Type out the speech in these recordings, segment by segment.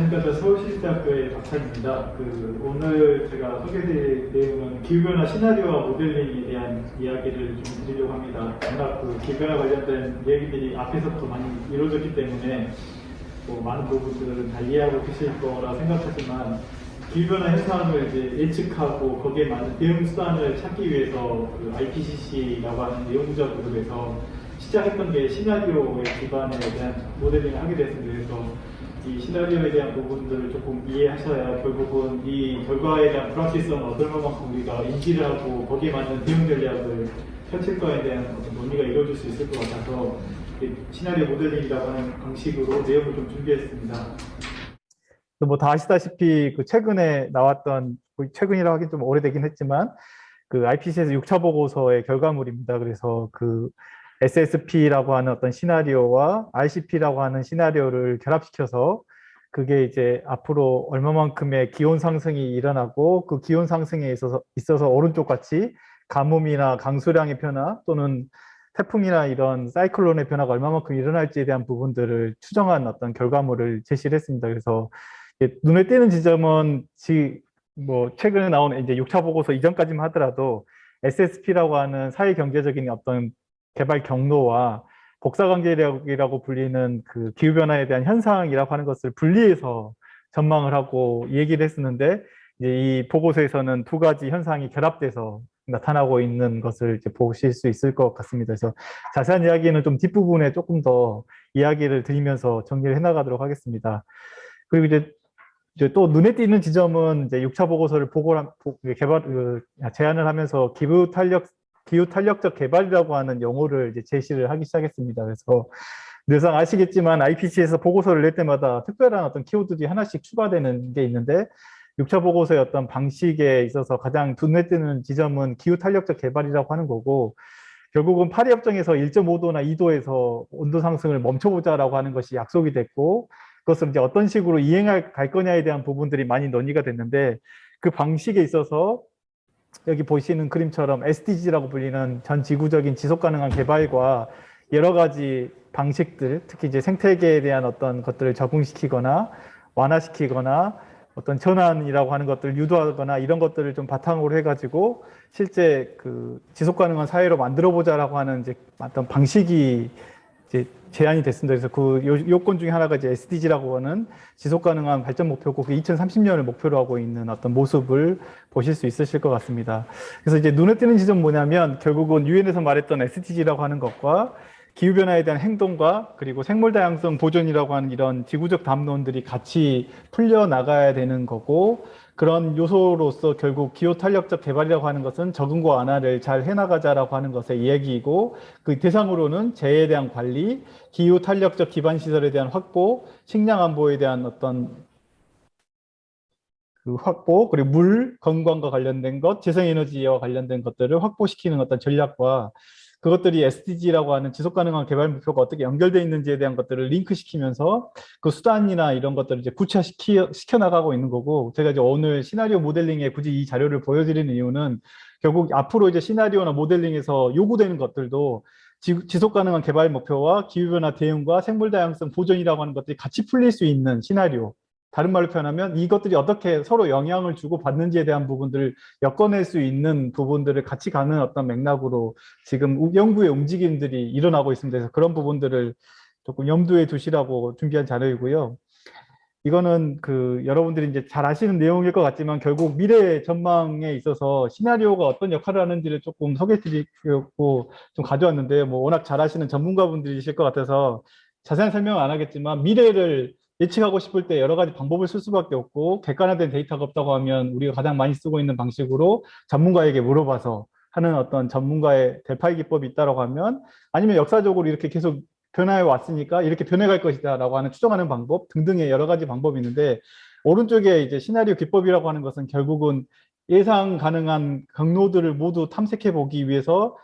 안녕하십니까. 서울시립대학교의 박찬입니다. 오늘 제가 소개드릴 내용은 기후변화 시나리오와 모델링에 대한 이야기를 좀 드리려고 합니다. 워낙 기후변화 관련된 얘기들이 앞에서부터 많이 이루어졌기 때문에 많은 부분들은 다 이해하고 계실 거라 생각하지만 기후변화 현상을 이제 예측하고 거기에 맞는 대응 수단을 찾기 위해서 IPCC라고 하는 내용자 그룹에서 시작했던 게 시나리오의 기반에 대한 모델링을 하게 됐습니다. 그래서 이 시나리오에 대한 부분들을 조금 이해하셔야 결국은 이 결과에 대한 불확실성을 얼마만큼 우리가 인지를 하고 거기에 맞는 대응 전략을 펼칠 거에 대한 어떤 논의가 이루어질 수 있을 것 같아서 시나리오 모델링이라고 하는 방식으로 내용을 좀 준비했습니다. 다 아시다시피 최근에 나왔던, 최근이라고 하긴 좀 오래되긴 했지만 IPCC에서 6차 보고서의 결과물입니다. 그래서 SSP라고 하는 어떤 시나리오와 RCP라고 하는 시나리오를 결합시켜서 그게 이제 앞으로 얼마만큼의 기온 상승이 일어나고 그 기온 상승에 있어서 오른쪽 같이 가뭄이나 강수량의 변화 또는 태풍이나 이런 사이클론의 변화가 얼마만큼 일어날지에 대한 부분들을 추정한 어떤 결과물을 제시를 했습니다. 그래서 눈에 띄는 지점은 최근에 나온 이제 6차 보고서 이전까지만 하더라도 SSP라고 하는 사회 경제적인 어떤 개발 경로와 복사관계력이라고 불리는 기후변화에 대한 현상이라고 하는 것을 분리해서 전망을 하고 얘기를 했었는데, 이제 이 보고서에서는 두 가지 현상이 결합돼서 나타나고 있는 것을 이제 보실 수 있을 것 같습니다. 그래서 자세한 이야기는 좀 뒷부분에 조금 더 이야기를 드리면서 정리를 해나가도록 하겠습니다. 그리고 이제 또 눈에 띄는 지점은 이제 6차 보고서를 제안을 하면서 기후 탄력적 개발이라고 하는 용어를 이제 제시를 하기 시작했습니다. 그래서 늘상 아시겠지만 IPCC에서 보고서를 낼 때마다 특별한 어떤 키워드들이 하나씩 추가되는 게 있는데, 6차 보고서의 어떤 방식에 있어서 가장 눈에 띄는 지점은 기후 탄력적 개발이라고 하는 거고, 결국은 파리 협정에서 1.5도나 2도에서 온도 상승을 멈춰보자라고 하는 것이 약속이 됐고, 그것을 이제 어떤 식으로 갈 거냐에 대한 부분들이 많이 논의가 됐는데, 그 방식에 있어서 여기 보시는 그림처럼 SDG라고 불리는 전 지구적인 지속 가능한 개발과 여러 가지 방식들, 특히 이제 생태계에 대한 어떤 것들을 적응시키거나 완화시키거나 어떤 전환이라고 하는 것들을 유도하거나 이런 것들을 좀 바탕으로 해가지고 실제 지속 가능한 사회로 만들어 보자라고 하는 이제 어떤 방식이 이제 제안이 됐습니다. 그래서 요건 중에 하나가 이제 SDG라고 하는 지속 가능한 발전 목표고, 2030년을 목표로 하고 있는 어떤 모습을 보실 수 있으실 것 같습니다. 그래서 이제 눈에 띄는 지점 뭐냐면, 결국은 유엔에서 말했던 SDG라고 하는 것과 기후변화에 대한 행동과 그리고 생물다양성 보존이라고 하는 이런 지구적 담론들이 같이 풀려나가야 되는 거고, 그런 요소로서 결국 기후 탄력적 개발이라고 하는 것은 적응과 완화를 잘 해나가자라고 하는 것의 이야기이고, 그 대상으로는 재해에 대한 관리, 기후 탄력적 기반 시설에 대한 확보, 식량 안보에 대한 어떤 확보, 그리고 물 건강과 관련된 것, 재생에너지와 관련된 것들을 확보시키는 어떤 전략과, 그것들이 SDG라고 하는 지속 가능한 개발 목표가 어떻게 연결되어 있는지에 대한 것들을 링크시키면서 그 수단이나 이런 것들을 이제 구체화시켜 나가고 있는 거고, 제가 이제 오늘 시나리오 모델링에 굳이 이 자료를 보여드리는 이유는, 결국 앞으로 이제 시나리오나 모델링에서 요구되는 것들도 지속 가능한 개발 목표와 기후변화 대응과 생물다양성 보존이라고 하는 것들이 같이 풀릴 수 있는 시나리오, 다른 말로 표현하면 이것들이 어떻게 서로 영향을 주고 받는지에 대한 부분들을 엮어낼 수 있는 부분들을 같이 가는 어떤 맥락으로 지금 연구의 움직임들이 일어나고 있습니다. 그래서 그런 부분들을 조금 염두에 두시라고 준비한 자료이고요. 이거는 여러분들이 이제 잘 아시는 내용일 것 같지만, 결국 미래 전망에 있어서 시나리오가 어떤 역할을 하는지를 조금 소개해드리려고 좀 가져왔는데, 워낙 잘 아시는 전문가분들이실 것 같아서 자세한 설명은 안 하겠지만, 미래를 예측하고 싶을 때 여러 가지 방법을 쓸 수밖에 없고, 객관화된 데이터가 없다고 하면 우리가 가장 많이 쓰고 있는 방식으로 전문가에게 물어봐서 하는 어떤 전문가의 델파이 기법이 있다고 하면, 아니면 역사적으로 이렇게 계속 변화해 왔으니까 이렇게 변해갈 것이다 라고 하는 추정하는 방법 등등의 여러 가지 방법이 있는데, 오른쪽에 이제 시나리오 기법이라고 하는 것은 결국은 예상 가능한 경로들을 모두 탐색해 보기 위해서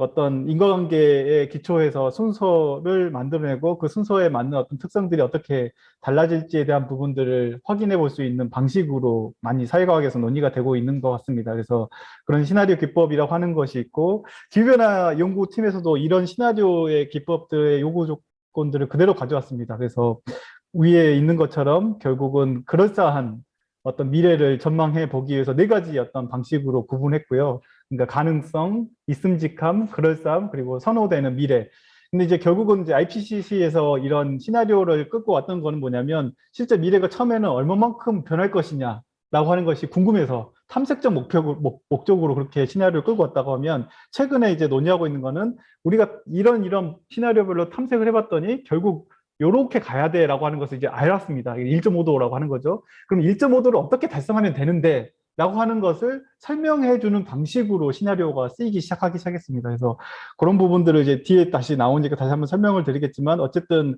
어떤 인과관계에 기초해서 순서를 만들어내고, 그 순서에 맞는 어떤 특성들이 어떻게 달라질지에 대한 부분들을 확인해 볼 수 있는 방식으로 많이 사회과학에서 논의가 되고 있는 것 같습니다. 그래서 그런 시나리오 기법이라고 하는 것이 있고, 기후변화 연구팀에서도 이런 시나리오의 기법들의 요구 조건들을 그대로 가져왔습니다. 그래서 위에 있는 것처럼 결국은 그럴싸한 어떤 미래를 전망해 보기 위해서 네 가지 어떤 방식으로 구분했고요. 그러니까 가능성, 있음직함, 그럴싸함, 그리고 선호되는 미래. 근데 이제 결국은 이제 IPCC에서 이런 시나리오를 끌고 왔던 거는 뭐냐면 실제 미래가 처음에는 얼마만큼 변할 것이냐라고 하는 것이 궁금해서 탐색적 목적으로 그렇게 시나리오를 끌고 왔다고 하면 최근에 이제 논의하고 있는 거는 우리가 이런 시나리오별로 탐색을 해봤더니 결국 요렇게 가야 돼라고 하는 것을 이제 알았습니다. 1.5도라고 하는 거죠. 그럼 1.5도를 어떻게 달성하면 되는데 라고 하는 것을 설명해 주는 방식으로 시나리오가 쓰이기 시작했습니다. 그래서 그런 부분들을 이제 뒤에 다시 나오니까 다시 한번 설명을 드리겠지만 어쨌든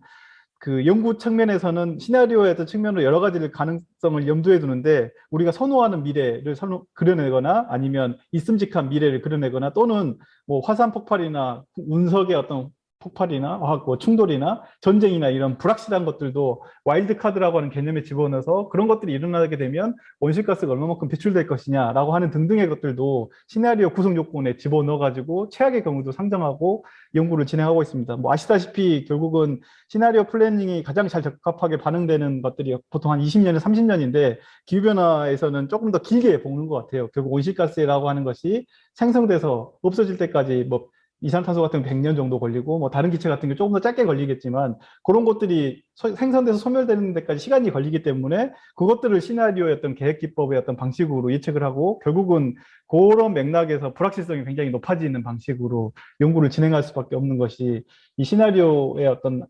그 연구 측면에서는 시나리오의 어떤 측면으로 여러 가지를 가능성을 염두에 두는데 우리가 선호하는 미래를 그려내거나 아니면 있음직한 미래를 그려내거나 또는 뭐 화산 폭발이나 운석의 어떤 폭발이나 뭐 충돌이나 전쟁이나 이런 불확실한 것들도 와일드 카드라고 하는 개념에 집어넣어서 그런 것들이 일어나게 되면 온실가스가 얼마만큼 배출될 것이냐라고 하는 등등의 것들도 시나리오 구성 요건에 집어넣어가지고 최악의 경우도 상정하고 연구를 진행하고 있습니다. 뭐 아시다시피 결국은 시나리오 플래닝이 가장 잘 적합하게 반응되는 것들이 보통 한 20년에서 30년인데 기후변화에서는 조금 더 길게 보는 것 같아요. 결국 온실가스라고 하는 것이 생성돼서 없어질 때까지 뭐 이산탄소 같은 건 100년 정도 걸리고 뭐 다른 기체 같은 게 조금 더 짧게 걸리겠지만 그런 것들이 생성돼서 소멸되는 데까지 시간이 걸리기 때문에 그것들을 시나리오의 어떤 계획 기법의 어떤 방식으로 예측을 하고 결국은 그런 맥락에서 불확실성이 굉장히 높아지는 방식으로 연구를 진행할 수밖에 없는 것이 이 시나리오의 어떤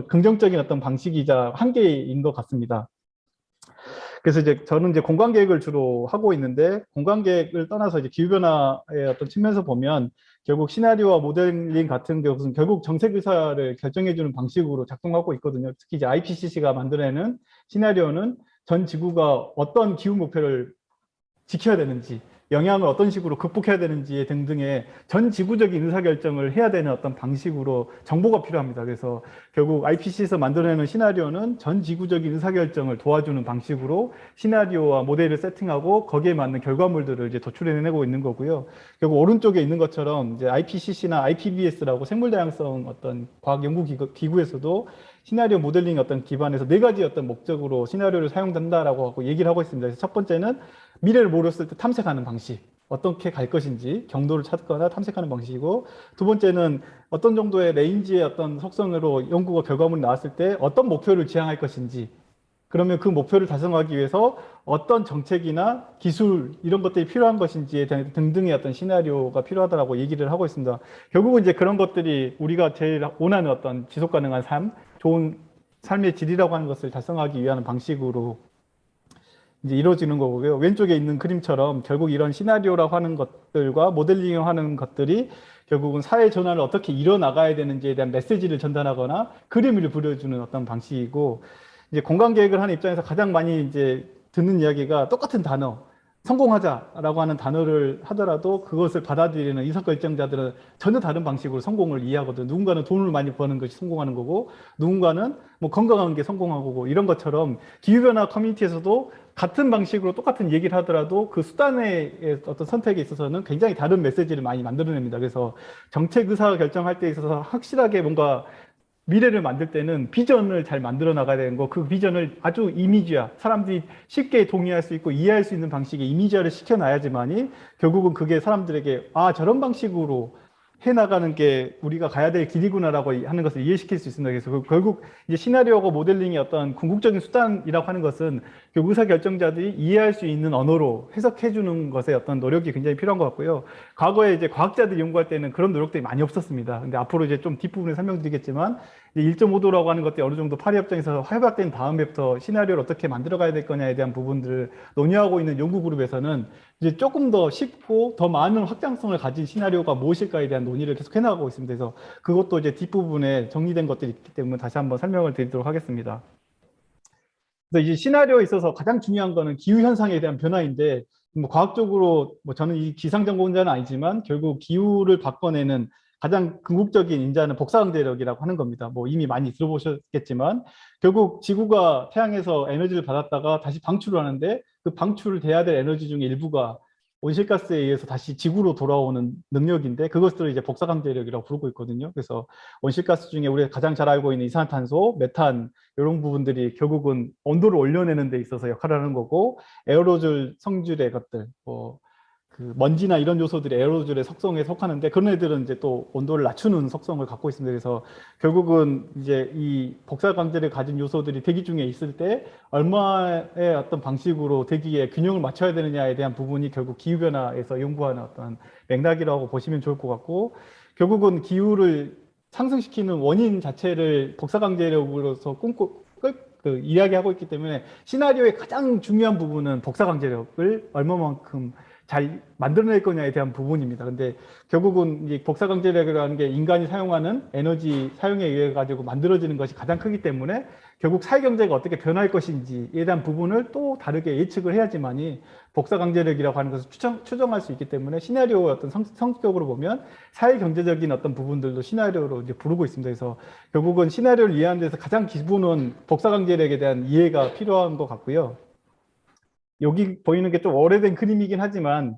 긍정적인 어떤 방식이자 한계인 것 같습니다. 그래서 이제 저는 이제 공간 계획을 주로 하고 있는데 공간 계획을 떠나서 이제 기후 변화의 어떤 측면에서 보면 결국 시나리오와 모델링 같은 경우는 결국 정책 의사를 결정해 주는 방식으로 작동하고 있거든요. 특히 이제 IPCC가 만들어내는 시나리오는 전 지구가 어떤 기후 목표를 지켜야 되는지 영향을 어떤 식으로 극복해야 되는지 등등의 전 지구적인 의사결정을 해야 되는 어떤 방식으로 정보가 필요합니다. 그래서 결국 IPCC에서 만들어내는 시나리오는 전 지구적인 의사결정을 도와주는 방식으로 시나리오와 모델을 세팅하고 거기에 맞는 결과물들을 이제 도출해내고 있는 거고요. 결국 오른쪽에 있는 것처럼 이제 IPCC나 IPBS라고 생물다양성 어떤 과학연구기구에서도 시나리오 모델링 어떤 기반에서 네 가지 어떤 목적으로 시나리오를 사용된다라고 하고 얘기를 하고 있습니다. 그래서 첫 번째는 미래를 모르었을 때 탐색하는 방식, 어떻게 갈 것인지 경도를 찾거나 탐색하는 방식이고, 두 번째는 어떤 정도의 레인지의 어떤 속성으로 연구가 결과물이 나왔을 때 어떤 목표를 지향할 것인지, 그러면 그 목표를 달성하기 위해서 어떤 정책이나 기술 이런 것들이 필요한 것인지에 대한 등등의 어떤 시나리오가 필요하다고 얘기를 하고 있습니다. 결국은 이제 그런 것들이 우리가 제일 원하는 어떤 지속 가능한 삶, 좋은 삶의 질이라고 하는 것을 달성하기 위한 방식으로 이제 이루어지는 거고요. 왼쪽에 있는 그림처럼 결국 이런 시나리오라고 하는 것들과 모델링을 하는 것들이 결국은 사회 전환을 어떻게 이뤄나가야 되는지에 대한 메시지를 전달하거나 그림을 그려주는 어떤 방식이고, 이제 공간 계획을 하는 입장에서 가장 많이 이제 듣는 이야기가 똑같은 단어, 성공하자라고 하는 단어를 하더라도 그것을 받아들이는 의사결정자들은 전혀 다른 방식으로 성공을 이해하거든요. 누군가는 돈을 많이 버는 것이 성공하는 거고, 누군가는 뭐 건강한 게 성공한 거고, 이런 것처럼 기후변화 커뮤니티에서도 같은 방식으로 똑같은 얘기를 하더라도 그 수단의 어떤 선택에 있어서는 굉장히 다른 메시지를 많이 만들어냅니다. 그래서 정책 의사 결정할 때 있어서 확실하게 뭔가 미래를 만들 때는 비전을 잘 만들어 나가야 되는 거, 그 비전을 아주 이미지화, 사람들이 쉽게 동의할 수 있고 이해할 수 있는 방식의 이미지화를 시켜놔야지만이 결국은 그게 사람들에게 아, 저런 방식으로 해나가는 게 우리가 가야 될 길이구나라고 하는 것을 이해시킬 수 있습니다. 그래서 결국 이제 시나리오하고 모델링의 어떤 궁극적인 수단이라고 하는 것은 결국 의사결정자들이 이해할 수 있는 언어로 해석해 주는 것에 어떤 노력이 굉장히 필요한 것 같고요. 과거에 이제 과학자들이 연구할 때는 그런 노력들이 많이 없었습니다. 근데 앞으로 이제 좀 뒷부분에 설명드리겠지만 1.5도라고 하는 것들이 어느 정도 파리 협정에서 활발된 다음에부터 시나리오를 어떻게 만들어 가야 될 거냐에 대한 부분들을 논의하고 있는 연구 그룹에서는 이제 조금 더 쉽고 더 많은 확장성을 가진 시나리오가 무엇일까에 대한 논의를 계속 해나가고 있습니다. 그래서 그것도 이제 뒷부분에 정리된 것들이 있기 때문에 다시 한번 설명을 드리도록 하겠습니다. 그래서 이 시나리오에 있어서 가장 중요한 거는 기후 현상에 대한 변화인데, 뭐 과학적으로 뭐 저는 이 기상전공자는 아니지만 결국 기후를 바꿔내는 가장 궁극적인 인자는 복사항제력이라고 하는 겁니다. 뭐 이미 많이 들어보셨겠지만 결국 지구가 태양에서 에너지를 받았다가 다시 방출을 하는데 그 방출돼야 될 에너지 중에 일부가 온실가스에 의해서 다시 지구로 돌아오는 능력인데 그것들을 이제 복사강제력이라고 부르고 있거든요. 그래서 온실가스 중에 우리가 가장 잘 알고 있는 이산화탄소, 메탄 이런 부분들이 결국은 온도를 올려내는 데 있어서 역할을 하는 거고 에어로졸 성질의 것들, 그 먼지나 이런 요소들이 에어로졸의 속성에 속하는데 그런 애들은 이제 또 온도를 낮추는 속성을 갖고 있습니다. 그래서 결국은 이제 이 복사 강제를 가진 요소들이 대기 중에 있을 때 얼마의 어떤 방식으로 대기에 균형을 맞춰야 되느냐에 대한 부분이 결국 기후변화에서 연구하는 어떤 맥락이라고 보시면 좋을 것 같고 결국은 기후를 상승시키는 원인 자체를 복사 강제력으로서 이야기하고 있기 때문에 시나리오의 가장 중요한 부분은 복사 강제력을 얼마만큼 잘 만들어낼 거냐에 대한 부분입니다. 근데 결국은 이 복사 강제력이라는 게 인간이 사용하는 에너지 사용에 의해 가지고 만들어지는 것이 가장 크기 때문에 결국 사회 경제가 어떻게 변할 것인지에 대한 부분을 또 다르게 예측을 해야지만이 복사 강제력이라고 하는 것을 추정할 수 있기 때문에 시나리오의 어떤 성격으로 보면 사회 경제적인 어떤 부분들도 시나리오로 이제 부르고 있습니다. 그래서 결국은 시나리오를 이해하는 데서 가장 기본은 복사 강제력에 대한 이해가 필요한 것 같고요. 여기 보이는 게 좀 오래된 그림이긴 하지만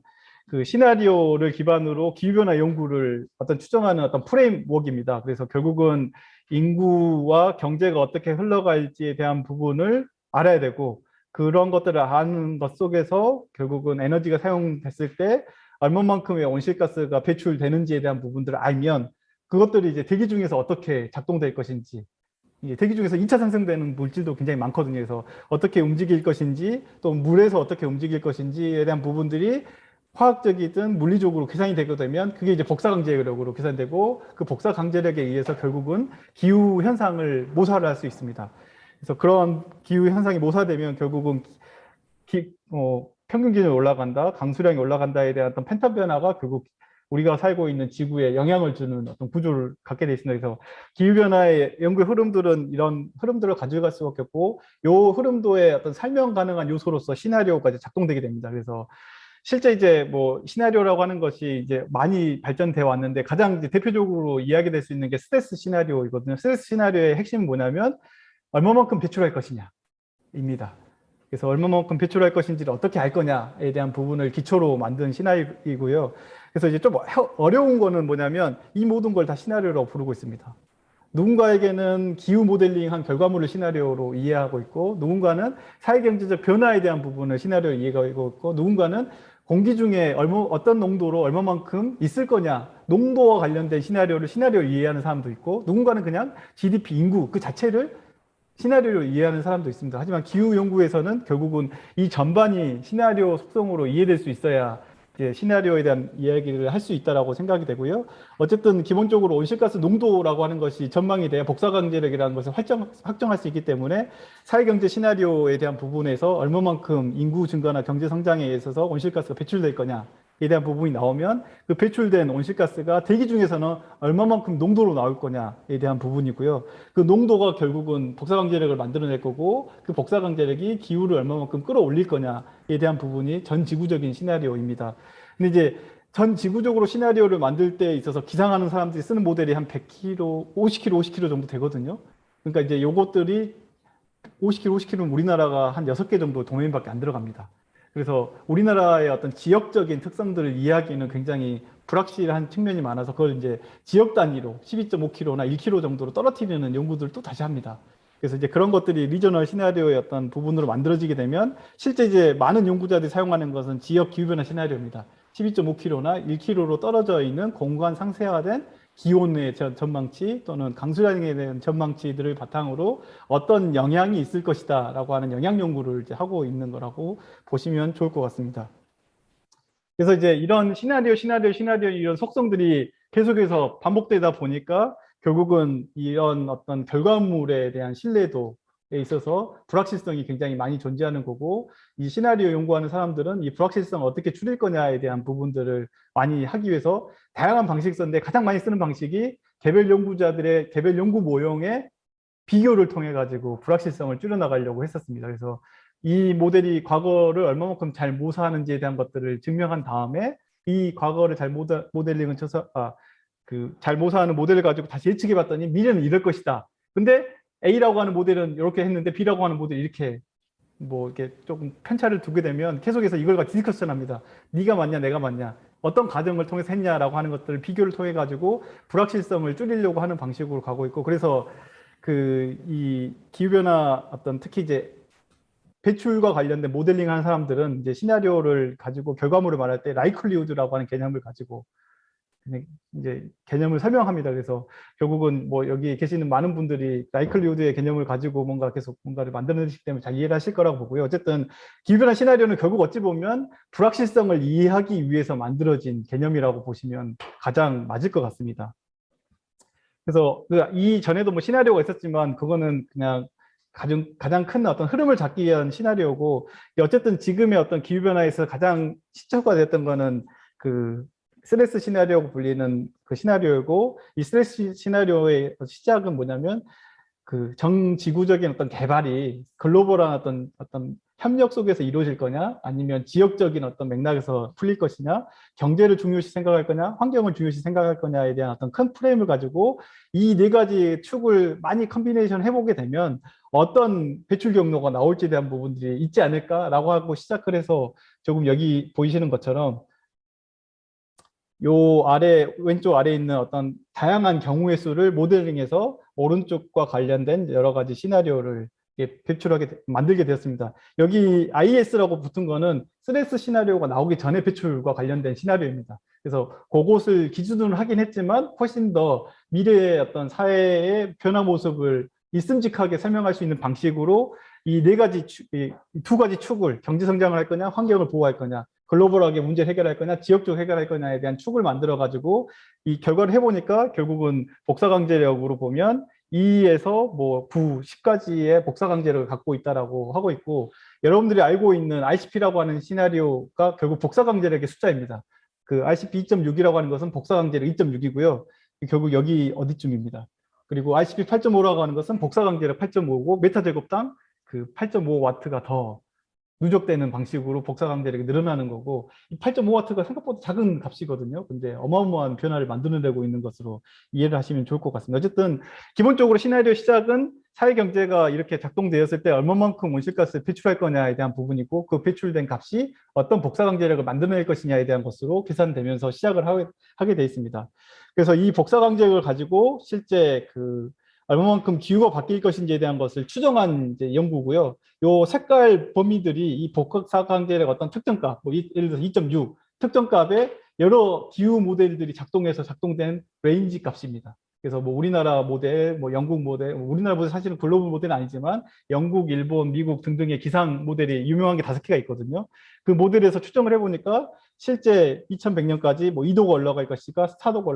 그 시나리오를 기반으로 기후변화 연구를 어떤 추정하는 어떤 프레임워크입니다. 그래서 결국은 인구와 경제가 어떻게 흘러갈지에 대한 부분을 알아야 되고 그런 것들을 아는 것 속에서 결국은 에너지가 사용됐을 때 얼마만큼의 온실가스가 배출되는지에 대한 부분들을 알면 그것들이 이제 대기 중에서 어떻게 작동될 것인지 대기 중에서 2차 생성되는 물질도 굉장히 많거든요. 그래서 어떻게 움직일 것인지 또 물에서 어떻게 움직일 것인지에 대한 부분들이 화학적이든 물리적으로 계산이 되게 되면 그게 이제 복사강제력으로 계산되고 그 복사강제력에 의해서 결국은 기후 현상을 모사를 할 수 있습니다. 그래서 그런 기후 현상이 모사되면 결국은 평균 기준이 올라간다, 강수량이 올라간다에 대한 어떤 펜타 변화가 결국 우리가 살고 있는 지구에 영향을 주는 어떤 구조를 갖게 되어 있습니다. 그래서 기후변화의 연구 흐름들은 이런 흐름들을 가져갈 수밖에 없고, 이 흐름도의 어떤 설명 가능한 요소로서 시나리오가 이제 작동되게 됩니다. 그래서 실제 이제 뭐 시나리오라고 하는 것이 이제 많이 발전되어 왔는데 가장 이제 대표적으로 이야기될 수 있는 게 스트레스 시나리오이거든요. 스트레스 시나리오의 핵심은 뭐냐면 얼마만큼 배출할 것이냐입니다. 그래서 얼마만큼 배출할 것인지를 어떻게 알 거냐에 대한 부분을 기초로 만든 시나리오이고요. 그래서 이제 좀 어려운 거는 뭐냐면 이 모든 걸 다 시나리오라고 부르고 있습니다. 누군가에게는 기후 모델링한 결과물을 시나리오로 이해하고 있고 누군가는 사회경제적 변화에 대한 부분을 시나리오로 이해하고 있고 누군가는 공기 중에 어떤 농도로 얼마만큼 있을 거냐 농도와 관련된 시나리오를 시나리오로 이해하는 사람도 있고 누군가는 그냥 GDP 인구 그 자체를 시나리오로 이해하는 사람도 있습니다. 하지만 기후 연구에서는 결국은 이 전반이 시나리오 속성으로 이해될 수 있어야 시나리오에 대한 이야기를 할 수 있다고 생각이 되고요. 어쨌든 기본적으로 온실가스 농도라고 하는 것이 전망이 돼야 복사강제력이라는 것을 확정할 수 있기 때문에 사회경제 시나리오에 대한 부분에서 얼마만큼 인구 증가나 경제 성장에 있어서 온실가스가 배출될 거냐에 대한 부분이 나오면 그 배출된 온실가스가 대기 중에서는 얼마만큼 농도로 나올 거냐에 대한 부분이고요. 그 농도가 결국은 복사강제력을 만들어낼 거고 그 복사강제력이 기후를 얼마만큼 끌어올릴 거냐에 대한 부분이 전 지구적인 시나리오입니다. 근데 이제 전 지구적으로 시나리오를 만들 때 있어서 기상하는 사람들이 쓰는 모델이 한 100km, 50km, 50km 정도 되거든요. 그러니까 이제 요것들이 50km, 50km는 우리나라가 한 6개 정도 도메인밖에 안 들어갑니다. 그래서 우리나라의 어떤 지역적인 특성들을 이해하기는 굉장히 불확실한 측면이 많아서 그걸 이제 지역 단위로 12.5km나 1km 정도로 떨어뜨리는 연구들을 또 다시 합니다. 그래서 이제 그런 것들이 리저널 시나리오의 어떤 부분으로 만들어지게 되면 실제 이제 많은 연구자들이 사용하는 것은 지역 기후변화 시나리오입니다. 12.5km나 1km로 떨어져 있는 공간 상세화된 기온의 전망치 또는 강수량에 대한 전망치들을 바탕으로 어떤 영향이 있을 것이다 라고 하는 영향 연구를 이제 하고 있는 거라고 보시면 좋을 것 같습니다. 그래서 이제 이런 시나리오 이런 속성들이 계속해서 반복되다 보니까 결국은 이런 어떤 결과물에 대한 신뢰도에 있어서 불확실성이 굉장히 많이 존재하는 거고 이 시나리오 연구하는 사람들은 이 불확실성을 어떻게 줄일 거냐에 대한 부분들을 많이 하기 위해서 다양한 방식을 썼는데 가장 많이 쓰는 방식이 개별 연구자들의 개별 연구 모형의 비교를 통해 가지고 불확실성을 줄여나가려고 했었습니다. 그래서 이 모델이 과거를 얼마만큼 잘 모사하는지에 대한 것들을 증명한 다음에 이 과거를 잘 모델링을 쳐서 잘 모사하는 모델을 가지고 다시 예측해 봤더니 미래는 이럴 것이다. 근데 A라고 하는 모델은 이렇게 했는데 B라고 하는 모델이 이렇게 뭐 이렇게 조금 편차를 두게 되면 계속해서 이걸 가지고 디스커션합니다. 네가 맞냐, 내가 맞냐, 어떤 과정을 통해서 했냐라고 하는 것들을 비교를 통해 가지고 불확실성을 줄이려고 하는 방식으로 가고 있고, 그래서 그 이 기후변화 어떤 특히 이제 배출과 관련된 모델링 하는 사람들은 이제 시나리오를 가지고 결과물을 말할 때 라이클리우드라고 하는 개념을 가지고 이제 개념을 설명합니다. 그래서 결국은 뭐 여기 계시는 많은 분들이 라이클리우드의 개념을 가지고 뭔가 계속 뭔가를 만들어내시기 때문에 잘 이해를 하실 거라고 보고요. 어쨌든 기후변화 시나리오는 결국 어찌 보면 불확실성을 이해하기 위해서 만들어진 개념이라고 보시면 가장 맞을 것 같습니다. 그래서 이 전에도 뭐 시나리오가 있었지만 그거는 그냥 가장 큰 어떤 흐름을 잡기 위한 시나리오고, 어쨌든 지금의 어떤 기후변화에서 가장 시초가 됐던 거는 그 스트레스 시나리오고 불리는 그 시나리오고, 이 스트레스 시나리오의 시작은 뭐냐면 그 정지구적인 어떤 개발이 글로벌한 어떤 협력 속에서 이루어질 거냐, 아니면 지역적인 어떤 맥락에서 풀릴 것이냐, 경제를 중요시 생각할 거냐, 환경을 중요시 생각할 거냐에 대한 어떤 큰 프레임을 가지고 이 네 가지 축을 많이 컨비네이션 해보게 되면 어떤 배출 경로가 나올지에 대한 부분들이 있지 않을까라고 하고 시작을 해서, 조금 여기 보이시는 것처럼 요 아래 왼쪽 아래에 있는 어떤 다양한 경우의 수를 모델링해서 오른쪽과 관련된 여러 가지 시나리오를 만들게 되었습니다. 여기 IS라고 붙은 거는 스트레스 시나리오가 나오기 전에 배출과 관련된 시나리오입니다. 그래서 그것을 기준으로 하긴 했지만 훨씬 더 미래의 어떤 사회의 변화 모습을 있음직하게 설명할 수 있는 방식으로 이 네 가지 두 가지 축을, 경제 성장을 할 거냐, 환경을 보호할 거냐, 글로벌하게 문제를 해결할 거냐, 지역적으로 해결할 거냐에 대한 축을 만들어 가지고 이 결과를 해보니까 결국은 복사강제력으로 보면 2에서 뭐 9, 10까지의 복사강제력을 갖고 있다라고 하고 있고, 여러분들이 알고 있는 RCP라고 하는 시나리오가 결국 복사강제력의 숫자입니다. 그 RCP 2.6이라고 하는 것은 복사강제력 2.6이고요. 결국 여기 어디쯤입니다. 그리고 RCP 8.5라고 하는 것은 복사강제력 8.5고 메타제곱당 그 8.5와트가 더 누적되는 방식으로 복사 강제력이 늘어나는 거고, 이 8.5와트가 생각보다 작은 값이거든요. 근데 어마어마한 변화를 만들어내고 있는 것으로 이해를 하시면 좋을 것 같습니다. 어쨌든 기본적으로 시나리오 시작은 사회경제가 이렇게 작동되었을 때 얼마만큼 온실가스를 배출할 거냐에 대한 부분이고, 그 배출된 값이 어떤 복사 강제력을 만들어낼 것이냐에 대한 것으로 계산되면서 시작을 하게 돼 있습니다. 그래서 이 복사 강제력을 가지고 실제 그 얼마만큼 기후가 바뀔 것인지에 대한 것을 추정한 이제 연구고요. 요 색깔 범위들이 이 복사 강제력 어떤 특정값, 뭐 예를 들어서 2.6 특정값에 여러 기후 모델들이 작동해서 작동된 레인지 값입니다. 그래서 뭐 우리나라 모델, 뭐 영국 모델, 우리나라 모델 사실은 글로벌 모델은 아니지만 영국, 일본, 미국 등등의 기상 모델이 유명한 게 5개가 있거든요. 그 모델에서 추정을 해보니까 실제 2100년까지 뭐 2도가 올라갈 것이가 4도가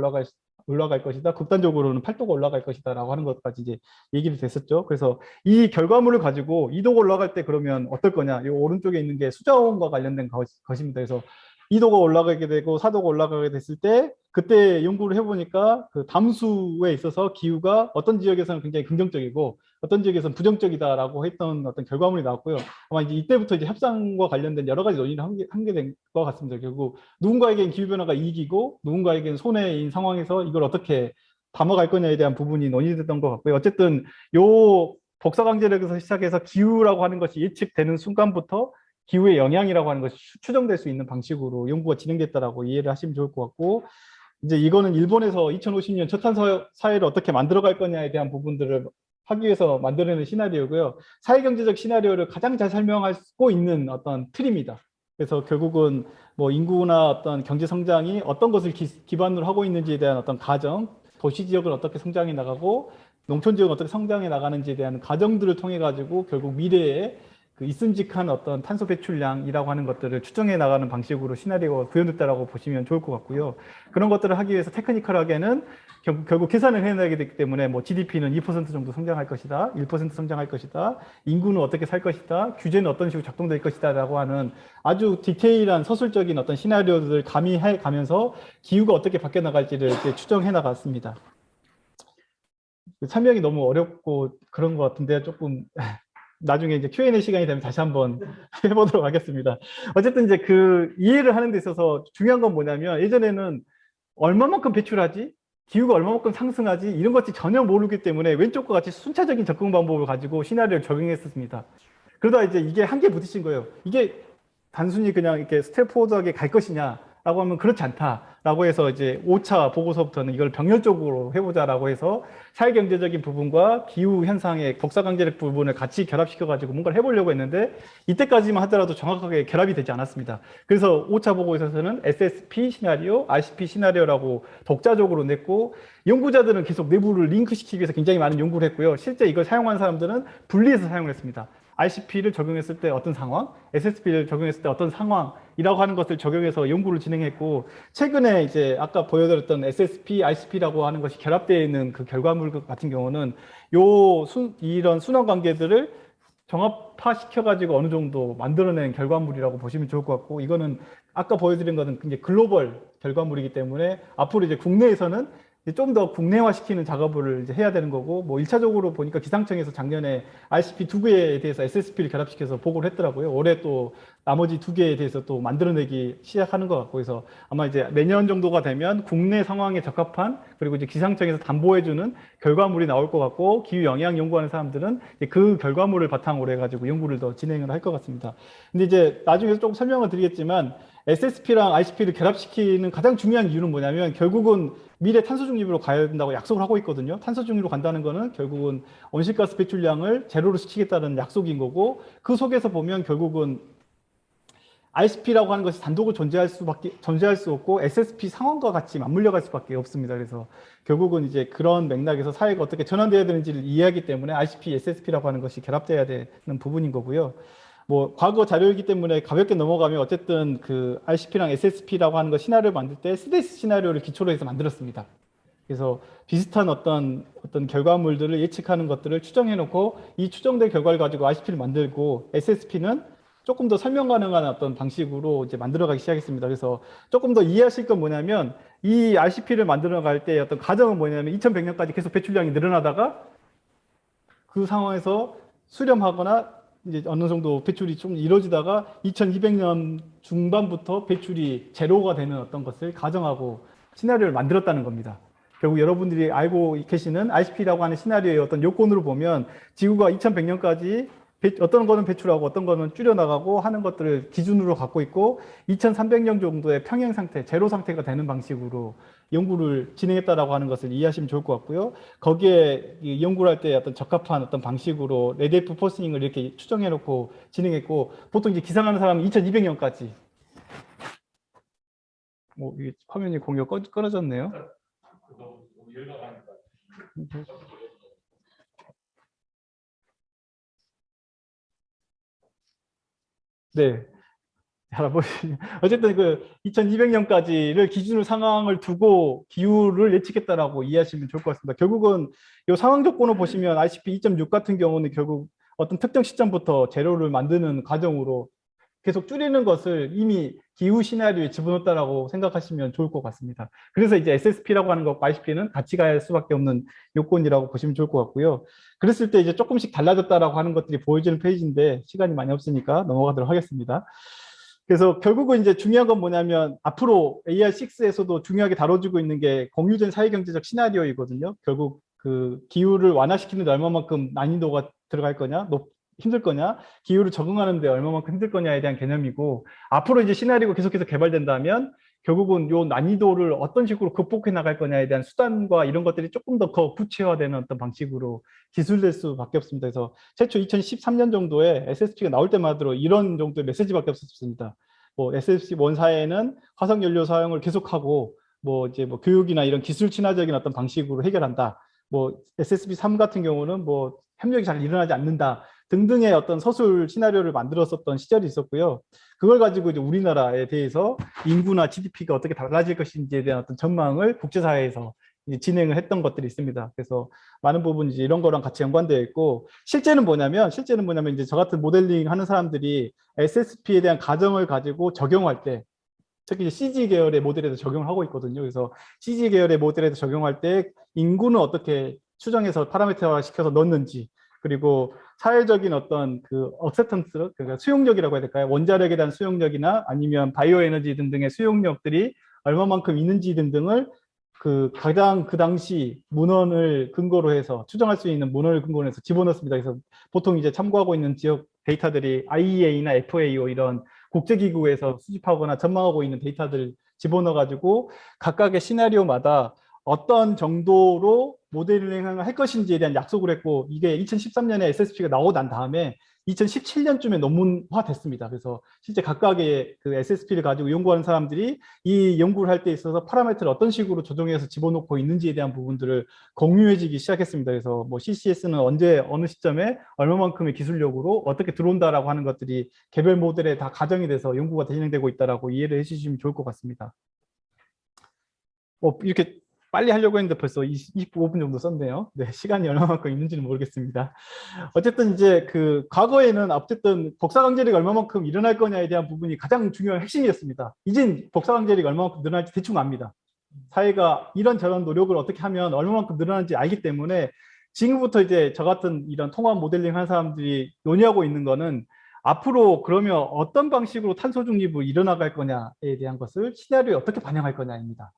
올라갈 것이다. 극단적으로는 8도가 올라갈 것이다 라고 하는 것까지 이제 얘기를 됐었죠. 그래서 이 결과물을 가지고 2도가 올라갈 때 그러면 어떨 거냐. 이 오른쪽에 있는 게 수자원과 관련된 것입니다. 그래서 2도가 올라가게 되고 4도가 올라가게 됐을 때 그때 연구를 해보니까 그 담수에 있어서 기후가 어떤 지역에서는 굉장히 긍정적이고 어떤 지역에서는 부정적이다라고 했던 어떤 결과물이 나왔고요. 아마 이제 이때부터 이제 협상과 관련된 여러 가지 논의를 하게 된 것 같습니다. 결국 누군가에겐 기후변화가 이익이고 누군가에겐 손해인 상황에서 이걸 어떻게 담아갈 거냐에 대한 부분이 논의됐던 것 같고요. 어쨌든 요 복사강제력에서 시작해서 기후라고 하는 것이 예측되는 순간부터 기후의 영향이라고 하는 것이 추정될 수 있는 방식으로 연구가 진행됐다라고 이해를 하시면 좋을 것 같고, 이제 이거는 일본에서 2050년 저탄소 사회를 어떻게 만들어갈 거냐에 대한 부분들을 하기 위해서 만들어내는 시나리오고요. 사회경제적 시나리오를 가장 잘 설명하고 있는 어떤 틀입니다. 그래서 결국은 뭐 인구나 어떤 경제 성장이 어떤 것을 기반으로 하고 있는지에 대한 어떤 가정, 도시 지역을 어떻게 성장해 나가고 농촌 지역은 어떻게 성장해 나가는지에 대한 가정들을 통해 가지고 결국 미래에 그 있음직한 어떤 탄소 배출량이라고 하는 것들을 추정해 나가는 방식으로 시나리오가 구현됐다라고 보시면 좋을 것 같고요. 그런 것들을 하기 위해서 테크니컬하게는 결국 계산을 해내게 되기 때문에 뭐 GDP는 2% 정도 성장할 것이다, 1% 성장할 것이다, 인구는 어떻게 살 것이다, 규제는 어떤 식으로 작동될 것이다라고 하는 아주 디테일한 서술적인 어떤 시나리오들을 가미해 가면서 기후가 어떻게 바뀌어 나갈지를 이렇게 추정해 나갔습니다. 설명이 너무 어렵고 그런 것 같은데 조금 나중에 이제 Q&A 시간이 되면 다시 한번 해보도록 하겠습니다. 어쨌든 이제 그 이해를 하는 데 있어서 중요한 건 뭐냐면, 예전에는 얼마만큼 배출하지? 기후가 얼마만큼 상승하지? 이런 것이 전혀 모르기 때문에 왼쪽과 같이 순차적인 접근 방법을 가지고 시나리오를 적용했었습니다. 그러다 이제 이게 한계 부딪힌 거예요. 이게 단순히 그냥 이렇게 스트레이트포워드하게 갈 것이냐라고 하면 그렇지 않다라고 해서 이제 5차 보고서부터는 이걸 병렬적으로 해보자라고 해서 사회경제적인 부분과 기후 현상의 복사강제력 부분을 같이 결합시켜가지고 뭔가를 해보려고 했는데 이때까지만 하더라도 정확하게 결합이 되지 않았습니다. 그래서 5차 보고서에서는 SSP 시나리오, RCP 시나리오라고 독자적으로 냈고 연구자들은 계속 내부를 링크시키기 위해서 굉장히 많은 연구를 했고요. 실제 이걸 사용한 사람들은 분리해서 사용을 했습니다. RCP를 적용했을 때 어떤 상황, SSP를 적용했을 때 어떤 상황이라고 하는 것을 적용해서 연구를 진행했고, 최근에 이제 아까 보여드렸던 SSP, RCP라고 하는 것이 결합되어 있는 그 결과물 같은 경우는 이런 순환 관계들을 정합화시켜가지고 어느 정도 만들어낸 결과물이라고 보시면 좋을 것 같고, 이거는 아까 보여드린 것은 이제 글로벌 결과물이기 때문에 앞으로 이제 국내에서는 좀 더 국내화시키는 작업을 이제 해야 되는 거고, 뭐 1차적으로 보니까 기상청에서 작년에 RCP 2개에 대해서 SSP를 결합시켜서 보고를 했더라고요. 올해 또 나머지 2개에 대해서 또 만들어내기 시작하는 것 같고, 해서 아마 이제 내년 정도가 되면 국내 상황에 적합한, 그리고 이제 기상청에서 담보해주는 결과물이 나올 것 같고, 기후 영향 연구하는 사람들은 이제 그 결과물을 바탕으로 해가지고 연구를 더 진행을 할 것 같습니다. 근데 이제 나중에 조금 설명을 드리겠지만, SSP랑 RCP를 결합시키는 가장 중요한 이유는 뭐냐면, 결국은 미래 탄소 중립으로 가야 된다고 약속을 하고 있거든요. 탄소 중립으로 간다는 거는 결국은 온실가스 배출량을 제로로 시키겠다는 약속인 거고, 그 속에서 보면 결국은 RCP라고 하는 것이 단독으로 존재할 수 없고 SSP 상황과 같이 맞물려 갈 수밖에 없습니다. 그래서 결국은 이제 그런 맥락에서 사회가 어떻게 전환되어야 되는지를 이해하기 때문에 RCP, SSP라고 하는 것이 결합되어야 되는 부분인 거고요. 뭐 과거 자료이기 때문에 가볍게 넘어가면 어쨌든 그 RCP랑 SSP라고 하는 거 시나리오를 만들 때 스데이스 시나리오를 기초로 해서 만들었습니다. 그래서 비슷한 어떤 결과물들을 예측하는 것들을 추정해 놓고 이 추정된 결과를 가지고 RCP를 만들고, SSP는 조금 더 설명 가능한 어떤 방식으로 이제 만들어가기 시작했습니다. 그래서 조금 더 이해하실 건 뭐냐면, 이 RCP를 만들어갈 때 어떤 가정은 뭐냐면 2100년까지 계속 배출량이 늘어나다가 그 상황에서 수렴하거나 이제 어느 정도 배출이 좀 이루어지다가 2200년 중반부터 배출이 제로가 되는 어떤 것을 가정하고 시나리오를 만들었다는 겁니다. 결국 여러분들이 알고 계시는 RCP라고 하는 시나리오의 어떤 요건으로 보면 지구가 2100년까지 어떤 거는 배출하고 어떤 거는 줄여나가고 하는 것들을 기준으로 갖고 있고, 2300년 정도의 평행 상태, 제로 상태가 되는 방식으로 연구를 진행했다라고 하는 것을 이해하시면 좋을 것 같고요. 거기에 연구를 할 때 어떤 적합한 어떤 방식으로 레드F 포스닝을 이렇게 추정해 놓고 진행했고, 보통 이제 기상하는 사람은 2200년까지. 이게 화면이 공유가 끊어졌네요. 네. 어쨌든 그 2200년까지를 기준으로 상황을 두고 기후를 예측했다라고 이해하시면 좋을 것 같습니다. 결국은 이 상황 조건을 보시면 RCP 2.6 같은 경우는 결국 어떤 특정 시점부터 제로를 만드는 과정으로 계속 줄이는 것을 이미 기후 시나리오에 집어넣었다라고 생각하시면 좋을 것 같습니다. 그래서 이제 SSP라고 하는 것과 RCP는 같이 갈 수밖에 없는 요건이라고 보시면 좋을 것 같고요. 그랬을 때 이제 조금씩 달라졌다라고 하는 것들이 보여지는 페이지인데 시간이 많이 없으니까 넘어가도록 하겠습니다. 그래서 결국은 이제 중요한 건 뭐냐면, 앞으로 AR6에서도 중요하게 다뤄지고 있는 게 공유된 사회경제적 시나리오이거든요. 결국 그 기후를 완화시키는 데 얼마만큼 난이도가 들어갈 거냐, 힘들 거냐, 기후를 적응하는 데 얼마만큼 힘들 거냐에 대한 개념이고, 앞으로 이제 시나리오가 계속해서 개발된다면 결국은 요 난이도를 어떤 식으로 극복해 나갈 거냐에 대한 수단과 이런 것들이 조금 더 구체화되는 어떤 방식으로 기술될 수밖에 없습니다. 그래서 최초 2013년 정도에 SSP가 나올 때마다 이런 정도의 메시지밖에 없었습니다. 뭐 SSP 원사에는 화석 연료 사용을 계속하고, 뭐 이제 뭐 교육이나 이런 기술 친화적인 어떤 방식으로 해결한다. 뭐 SSP 3 같은 경우는 뭐 협력이 잘 일어나지 않는다. 등등의 어떤 서술 시나리오를 만들었었던 시절이 있었고요. 그걸 가지고 이제 우리나라에 대해서 인구나 GDP가 어떻게 달라질 것인지에 대한 어떤 전망을 국제사회에서 이제 진행을 했던 것들이 있습니다. 그래서 많은 부분이 이제 이런 거랑 같이 연관되어 있고, 실제는 뭐냐면 이제 저 같은 모델링 하는 사람들이 SSP에 대한 가정을 가지고 적용할 때, 특히 CG 계열의 모델에도 적용을 하고 있거든요. 그래서 CG 계열의 모델에도 적용할 때 인구는 어떻게 추정해서 파라미터화 시켜서 넣는지, 그리고 사회적인 어떤 그 억셉턴스, 그러니까 수용력이라고 해야 될까요? 원자력에 대한 수용력이나 아니면 바이오 에너지 등등의 수용력들이 얼마만큼 있는지 등등을 가장 그 당시 문헌을 근거로 해서 추정할 수 있는 문헌을 근거로 해서 집어넣습니다. 그래서 보통 이제 참고하고 있는 지역 데이터들이 IEA나 FAO 이런 국제기구에서 수집하거나 전망하고 있는 데이터들 집어넣어가지고 각각의 시나리오마다 어떤 정도로 모델링을 할 것인지에 대한 약속을 했고, 이게 2013년에 SSP가 나오고 난 다음에 2017년쯤에 논문화 됐습니다. 그래서 실제 각각의 그 SSP를 가지고 연구하는 사람들이 이 연구를 할 때 있어서 파라미터를 어떤 식으로 조정해서 집어넣고 있는지에 대한 부분들을 공유해지기 시작했습니다. 그래서 뭐 CCS는 언제 어느 시점에 얼마만큼의 기술력으로 어떻게 들어온다라고 하는 것들이 개별 모델에 다 가정이 돼서 연구가 진행되고 있다라고 이해를 해주시면 좋을 것 같습니다. 이렇게 빨리 하려고 했는데 벌써 25분 정도 썼네요. 네, 시간이 얼마만큼 있는지는 모르겠습니다. 어쨌든 이제 과거에는 어쨌든 복사강제력이 얼마만큼 일어날 거냐에 대한 부분이 가장 중요한 핵심이었습니다. 이젠 복사강제력이 얼마만큼 늘어날지 대충 압니다. 사회가 이런저런 노력을 어떻게 하면 얼마만큼 늘어나는지 알기 때문에 지금부터 이제 저 같은 이런 통합 모델링 하는 사람들이 논의하고 있는 거는 앞으로 그러면 어떤 방식으로 탄소 중립을 일어나갈 거냐에 대한 것을 시나리오에 어떻게 반영할 거냐입니다.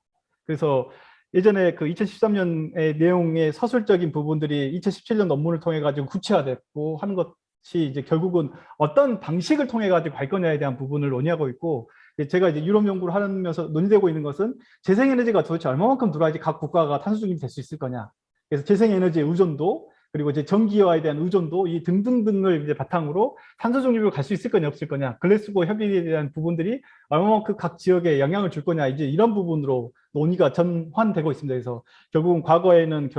그래서 예전에 2013년의 내용의 서술적인 부분들이 2017년 논문을 통해 가지고 구체화됐고 하는 것이 이제 결국은 어떤 방식을 통해 가지고 갈 거냐에 대한 부분을 논의하고 있고, 제가 이제 유럽 연구를 하면서 논의되고 있는 것은 재생에너지가 도대체 얼마만큼 들어야지 각 국가가 탄소 중립이 될 수 있을 거냐. 그래서 재생에너지의 의존도, 그리고 이제 전기화에 대한 의존도, 이 등등등을 이제 바탕으로 탄소 중립으로 갈 수 있을 거냐 없을 거냐, 글래스고 협의에 대한 부분들이 얼마만큼 각 지역에 영향을 줄 거냐, 이제 이런 부분으로 논의가 전환되고 있습니다. 그래서 결국은 과거에는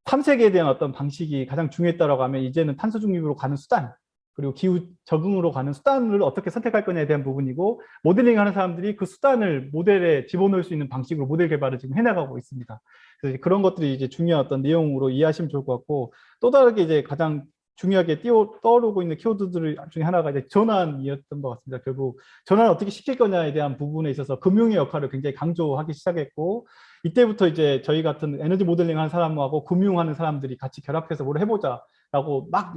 탐색에 대한 어떤 방식이 가장 중요했다라고 하면, 이제는 탄소 중립으로 가는 수단, 그리고 기후 적응으로 가는 수단을 어떻게 선택할 거냐에 대한 부분이고, 모델링 하는 사람들이 그 수단을 모델에 집어넣을 수 있는 방식으로 모델 개발을 지금 해나가고 있습니다. 그래서 그런 것들이 이제 중요한 어떤 내용으로 이해하시면 좋을 것 같고, 또 다르게 이제 가장 중요하게 떠오르고 있는 키워드들 중에 하나가 이제 전환이었던 것 같습니다. 결국 전환을 어떻게 시킬 거냐에 대한 부분에 있어서 금융의 역할을 굉장히 강조하기 시작했고, 이때부터 이제 저희 같은 에너지 모델링 하는 사람하고 금융하는 사람들이 같이 결합해서 뭘 해보자라고 막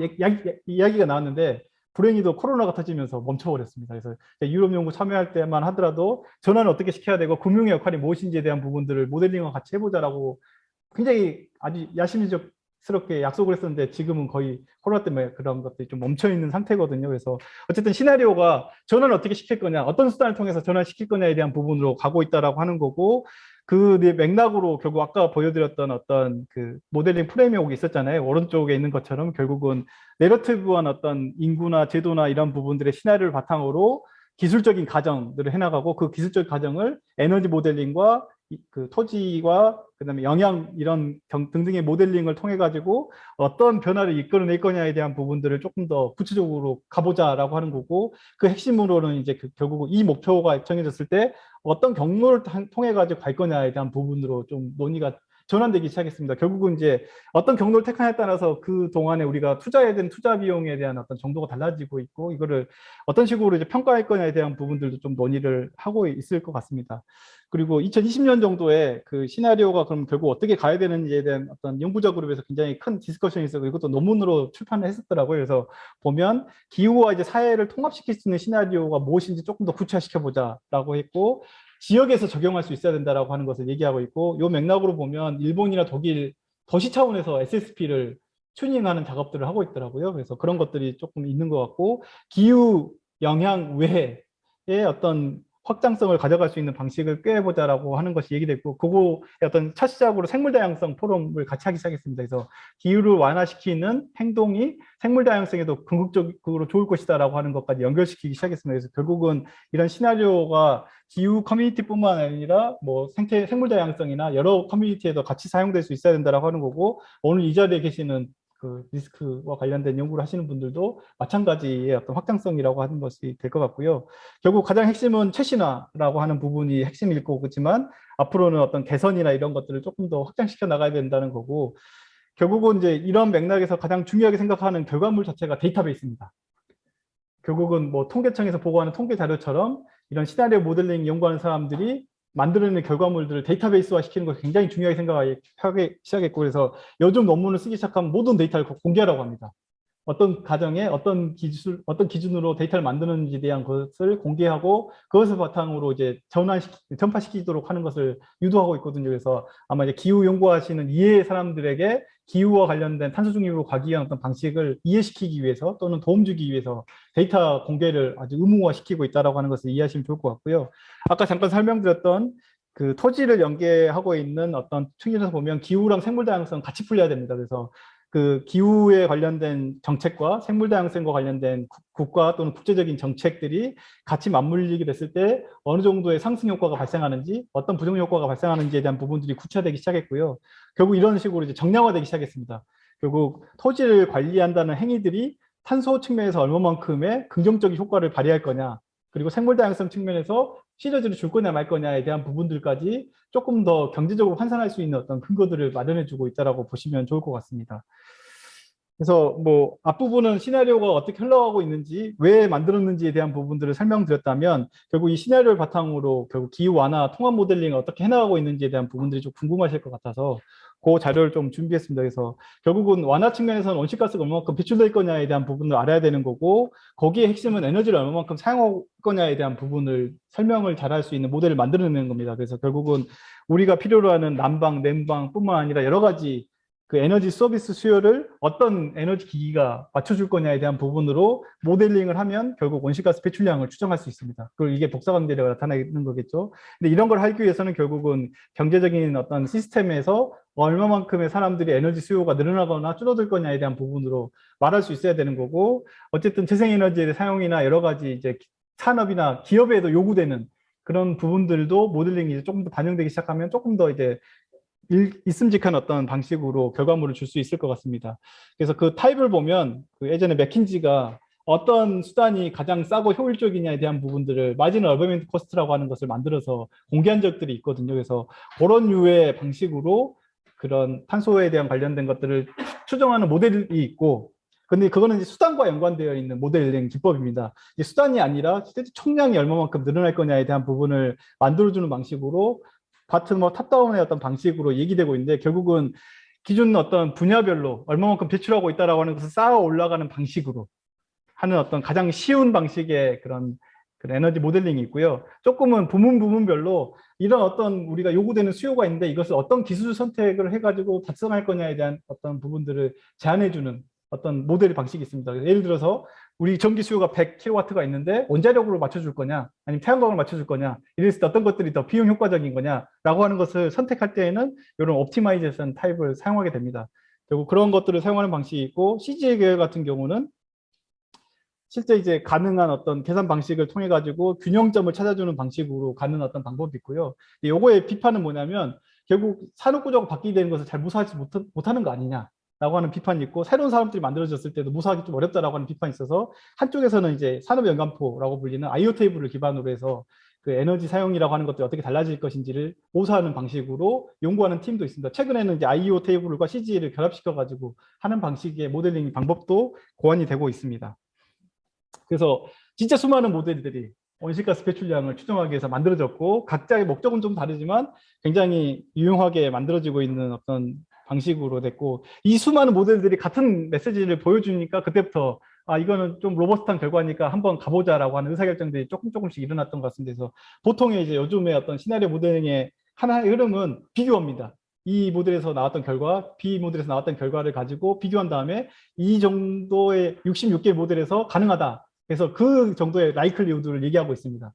이야기가 나왔는데, 불행히도 코로나가 터지면서 멈춰버렸습니다. 그래서 유럽 연구 참여할 때만 하더라도 전환을 어떻게 시켜야 되고 금융의 역할이 무엇인지에 대한 부분들을 모델링과 같이 해보자라고 굉장히 아주 야심스럽게 약속을 했었는데, 지금은 거의 코로나 때문에 그런 것들이 좀 멈춰있는 상태거든요. 그래서 어쨌든 시나리오가 전환을 어떻게 시킬 거냐, 어떤 수단을 통해서 전환시킬 거냐에 대한 부분으로 가고 있다라고 하는 거고, 그 맥락으로 결국 아까 보여드렸던 어떤 모델링 프레임워크가 있었잖아요. 오른쪽에 있는 것처럼 결국은 내러티브한 어떤 인구나 제도나 이런 부분들의 시나리오를 바탕으로 기술적인 가정들을 해나가고, 그 기술적 가정을 에너지 모델링과 토지와 그다음에 영양 이런 등등의 모델링을 통해 가지고 어떤 변화를 이끌어낼 거냐에 대한 부분들을 조금 더 구체적으로 가보자라고 하는 거고, 그 핵심으로는 이제 결국 이 목표가 정해졌을 때 어떤 경로를 통해 가지고 갈 거냐에 대한 부분으로 좀 논의가 전환되기 시작했습니다. 결국은 이제 어떤 경로를 택하냐에 따라서 그 동안에 우리가 투자해야 되는 투자 비용에 대한 어떤 정도가 달라지고 있고, 이거를 어떤 식으로 이제 평가할 거냐에 대한 부분들도 좀 논의를 하고 있을 것 같습니다. 그리고 2020년 정도에 그 시나리오가 그럼 결국 어떻게 가야 되는지에 대한 어떤 연구자 그룹에서 굉장히 큰 디스커션이 있었고, 이것도 논문으로 출판을 했었더라고요. 그래서 보면 기후와 이제 사회를 통합시킬 수 있는 시나리오가 무엇인지 조금 더 구체화시켜 보자라고 했고, 지역에서 적용할 수 있어야 된다라고 하는 것을 얘기하고 있고, 이 맥락으로 보면 일본이나 독일 도시 차원에서 SSP를 튜닝하는 작업들을 하고 있더라고요. 그래서 그런 것들이 조금 있는 것 같고, 기후 영향 외에 어떤 확장성을 가져갈 수 있는 방식을 꾀해보자라고 하는 것이 얘기됐고, 그거의 어떤 첫 시작으로 생물다양성 포럼을 같이 하기 시작했습니다. 그래서 기후를 완화시키는 행동이 생물다양성에도 궁극적으로 좋을 것이다라고 하는 것까지 연결시키기 시작했습니다. 그래서 결국은 이런 시나리오가 기후 커뮤니티뿐만 아니라 뭐 생물다양성이나 여러 커뮤니티에도 같이 사용될 수 있어야 된다라고 하는 거고, 오늘 이 자리에 계시는 리스크와 관련된 연구를 하시는 분들도 마찬가지의 어떤 확장성이라고 하는 것이 될 것 같고요. 결국 가장 핵심은 최신화라고 하는 부분이 핵심일 거고, 그렇지만 앞으로는 어떤 개선이나 이런 것들을 조금 더 확장시켜 나가야 된다는 거고, 결국은 이제 이런 맥락에서 가장 중요하게 생각하는 결과물 자체가 데이터베이스입니다. 결국은 뭐 통계청에서 보고하는 통계 자료처럼 이런 시나리오 모델링 연구하는 사람들이 만들어내는 결과물들을 데이터베이스화 시키는 걸 굉장히 중요하게 생각하기 시작했고, 그래서 요즘 논문을 쓰기 시작하면 모든 데이터를 공개하라고 합니다. 어떤 가정에 어떤 기준으로 데이터를 만드는지에 대한 것을 공개하고 그것을 바탕으로 이제 전파시키도록 하는 것을 유도하고 있거든요. 그래서 아마 이제 기후 연구하시는 이해 사람들에게 기후와 관련된 탄소 중립으로 가기 위한 어떤 방식을 이해시키기 위해서 또는 도움 주기 위해서 데이터 공개를 아주 의무화시키고 있다라고 하는 것을 이해하시면 좋을 것 같고요. 아까 잠깐 설명드렸던 그 토지를 연계하고 있는 어떤 측면에서 보면 기후랑 생물 다양성 같이 풀려야 됩니다. 그래서 그 기후에 관련된 정책과 생물 다양성과 관련된 국가 또는 국제적인 정책들이 같이 맞물리게 됐을 때 어느 정도의 상승 효과가 발생하는지 어떤 부정 효과가 발생하는지에 대한 부분들이 구체화되기 시작했고요. 결국 이런 식으로 이제 정량화되기 시작했습니다. 결국 토지를 관리한다는 행위들이 탄소 측면에서 얼마만큼의 긍정적인 효과를 발휘할 거냐, 그리고 생물 다양성 측면에서 시너지를 줄 거냐 말 거냐에 대한 부분들까지 조금 더 경제적으로 환산할 수 있는 어떤 근거들을 마련해주고 있다라고 보시면 좋을 것 같습니다. 그래서 뭐 앞부분은 시나리오가 어떻게 흘러가고 있는지, 왜 만들었는지에 대한 부분들을 설명드렸다면 결국 이 시나리오를 바탕으로 결국 기후 완화 통합 모델링을 어떻게 해나가고 있는지에 대한 부분들이 좀 궁금하실 것 같아서 그 자료를 좀 준비했습니다. 그래서 결국은 완화 측면에서는 온실가스가 얼마만큼 배출될 거냐에 대한 부분을 알아야 되는 거고, 거기에 핵심은 에너지를 얼마만큼 사용할 거냐에 대한 부분을 설명을 잘할 수 있는 모델을 만들어내는 겁니다. 그래서 결국은 우리가 필요로 하는 난방, 냉방뿐만 아니라 여러 가지 그 에너지 서비스 수요를 어떤 에너지 기기가 맞춰줄 거냐에 대한 부분으로 모델링을 하면 결국 온실가스 배출량을 추정할 수 있습니다. 그리고 이게 복사광대례가 나타나는 거겠죠. 근데 이런 걸 하기 위해서는 결국은 경제적인 어떤 시스템에서 얼마만큼의 사람들이 에너지 수요가 늘어나거나 줄어들 거냐에 대한 부분으로 말할 수 있어야 되는 거고, 어쨌든 재생에너지의 사용이나 여러 가지 이제 산업이나 기업에도 요구되는 그런 부분들도 모델링이 이제 조금 더 반영되기 시작하면 조금 더 이제 있음직한 어떤 방식으로 결과물을 줄 수 있을 것 같습니다. 그래서 그 타입을 보면 그 예전에 맥킨지가 어떤 수단이 가장 싸고 효율적이냐에 대한 부분들을 마지널 어베이먼트 코스트라고 하는 것을 만들어서 공개한 적들이 있거든요. 그래서 그런 류의 방식으로 그런 탄소에 대한 관련된 것들을 추정하는 모델이 있고, 근데 그거는 이제 수단과 연관되어 있는 모델링 기법입니다. 이제 수단이 아니라 실제 총량이 얼마만큼 늘어날 거냐에 대한 부분을 만들어주는 방식으로 바텀업 탑다운의 어떤 방식으로 얘기되고 있는데, 결국은 기존 어떤 분야별로 얼마만큼 배출하고 있다라고 하는 것을 쌓아 올라가는 방식으로 하는 어떤 가장 쉬운 방식의 그런 에너지 모델링이 있고요. 조금은 부문별로 이런 어떤 우리가 요구되는 수요가 있는데 이것을 어떤 기술 선택을 해가지고 달성할 거냐에 대한 어떤 부분들을 제안해주는 어떤 모델 방식이 있습니다. 예를 들어서 우리 전기 수요가 100kW가 있는데 원자력으로 맞춰줄 거냐, 아니면 태양광을 맞춰줄 거냐, 이랬을 때 어떤 것들이 더 비용 효과적인 거냐라고 하는 것을 선택할 때에는 이런 옵티마이제이션 타입을 사용하게 됩니다. 결국 그런 것들을 사용하는 방식이 있고, CG의 계열 같은 경우는 실제 이제 가능한 어떤 계산 방식을 통해 가지고 균형점을 찾아주는 방식으로 가는 어떤 방법이 있고요. 요거의 비판은 뭐냐면 결국 산업 구조가 바뀌게 되는 것을 잘 무사하지 못하는 거 아니냐라고 하는 비판이 있고, 새로운 산업들이 만들어졌을 때도 무사하기 좀 어렵다라고 하는 비판이 있어서, 한쪽에서는 이제 산업 연관포라고 불리는 IO 테이블을 기반으로 해서 그 에너지 사용이라고 하는 것들이 어떻게 달라질 것인지를 모사하는 방식으로 연구하는 팀도 있습니다. 최근에는 이제 IO 테이블과 CG를 결합시켜 가지고 하는 방식의 모델링 방법도 고안이 되고 있습니다. 그래서 진짜 수많은 모델들이 온실가스 배출량을 추정하기 위해서 만들어졌고, 각자의 목적은 좀 다르지만 굉장히 유용하게 만들어지고 있는 어떤 방식으로 됐고, 이 수많은 모델들이 같은 메시지를 보여주니까 그때부터 이거는 좀 로버스트한 결과니까 한번 가보자라고 하는 의사결정들이 조금씩 일어났던 것 같습니다. 그래서 보통의 이제 요즘의 어떤 시나리오 모델링의 하나의 흐름은 비교입니다. 이 모델에서 나왔던 결과, B 모델에서 나왔던 결과를 가지고 비교한 다음에 이 정도의 66개 모델에서 가능하다, 그래서 그 정도의 라이클리우드를 얘기하고 있습니다.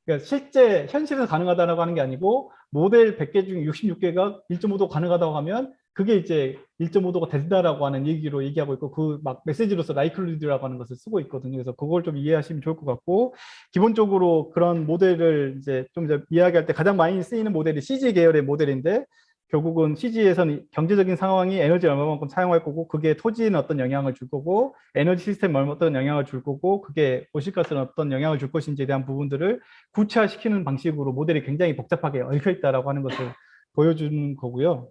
그러니까 실제 현실에서 가능하다고 하는 게 아니고, 모델 100개 중에 66개가 1.5도 가능하다고 하면 그게 이제 1.5도가 된다라고 하는 얘기로 얘기하고 있고, 그 막 메시지로서 라이클리우드라고 하는 것을 쓰고 있거든요. 그래서 그걸 좀 이해하시면 좋을 것 같고, 기본적으로 그런 모델을 이제 좀 이제 이야기할 때 가장 많이 쓰이는 모델이 CG 계열의 모델인데, 결국은 CG에서는 경제적인 상황이 에너지를 얼마만큼 사용할 거고, 그게 토지에는 어떤 영향을 줄 거고, 에너지 시스템에 어떤 영향을 줄 거고, 그게 온실가스는 어떤 영향을 줄 것인지에 대한 부분들을 구체화시키는 방식으로 모델이 굉장히 복잡하게 얽혀 있다라고 하는 것을 보여주는 거고요.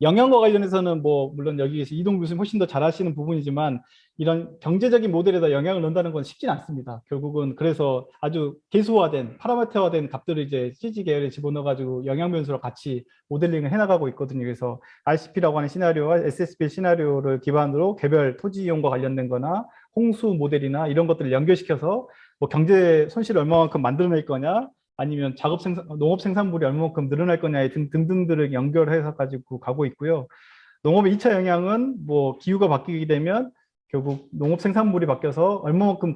영양과 관련해서는 뭐 물론 여기에서 이동 교수님 훨씬 더 잘하시는 부분이지만 이런 경제적인 모델에다 영향을 넣는다는 건 쉽진 않습니다. 결국은 그래서 아주 개수화된 파라미터화된 값들을 이제 CG 계열에 집어넣어가지고 영양 변수로 같이 모델링을 해나가고 있거든요. 그래서 RCP라고 하는 시나리오와 SSP 시나리오를 기반으로 개별 토지 이용과 관련된 거나 홍수 모델이나 이런 것들을 연결시켜서 뭐 경제 손실을 얼마만큼 만들어낼 거냐, 아니면 농업 생산물이 얼마만큼 늘어날 거냐에 등등들을 연결해서 가지고 가고 있고요. 농업의 2차 영향은 뭐 기후가 바뀌게 되면 결국 농업 생산물이 바뀌어서 얼마만큼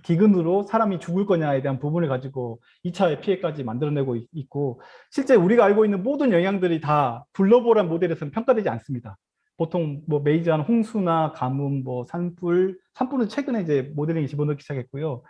기근으로 사람이 죽을 거냐에 대한 부분을 가지고 2차의 피해까지 만들어내고 있고, 실제 우리가 알고 있는 모든 영향들이 다 글로벌한 모델에서는 평가되지 않습니다. 보통 뭐 메이저한 홍수나 가뭄, 뭐 산불은 최근에 이제 모델링에 집어넣기 시작했고요.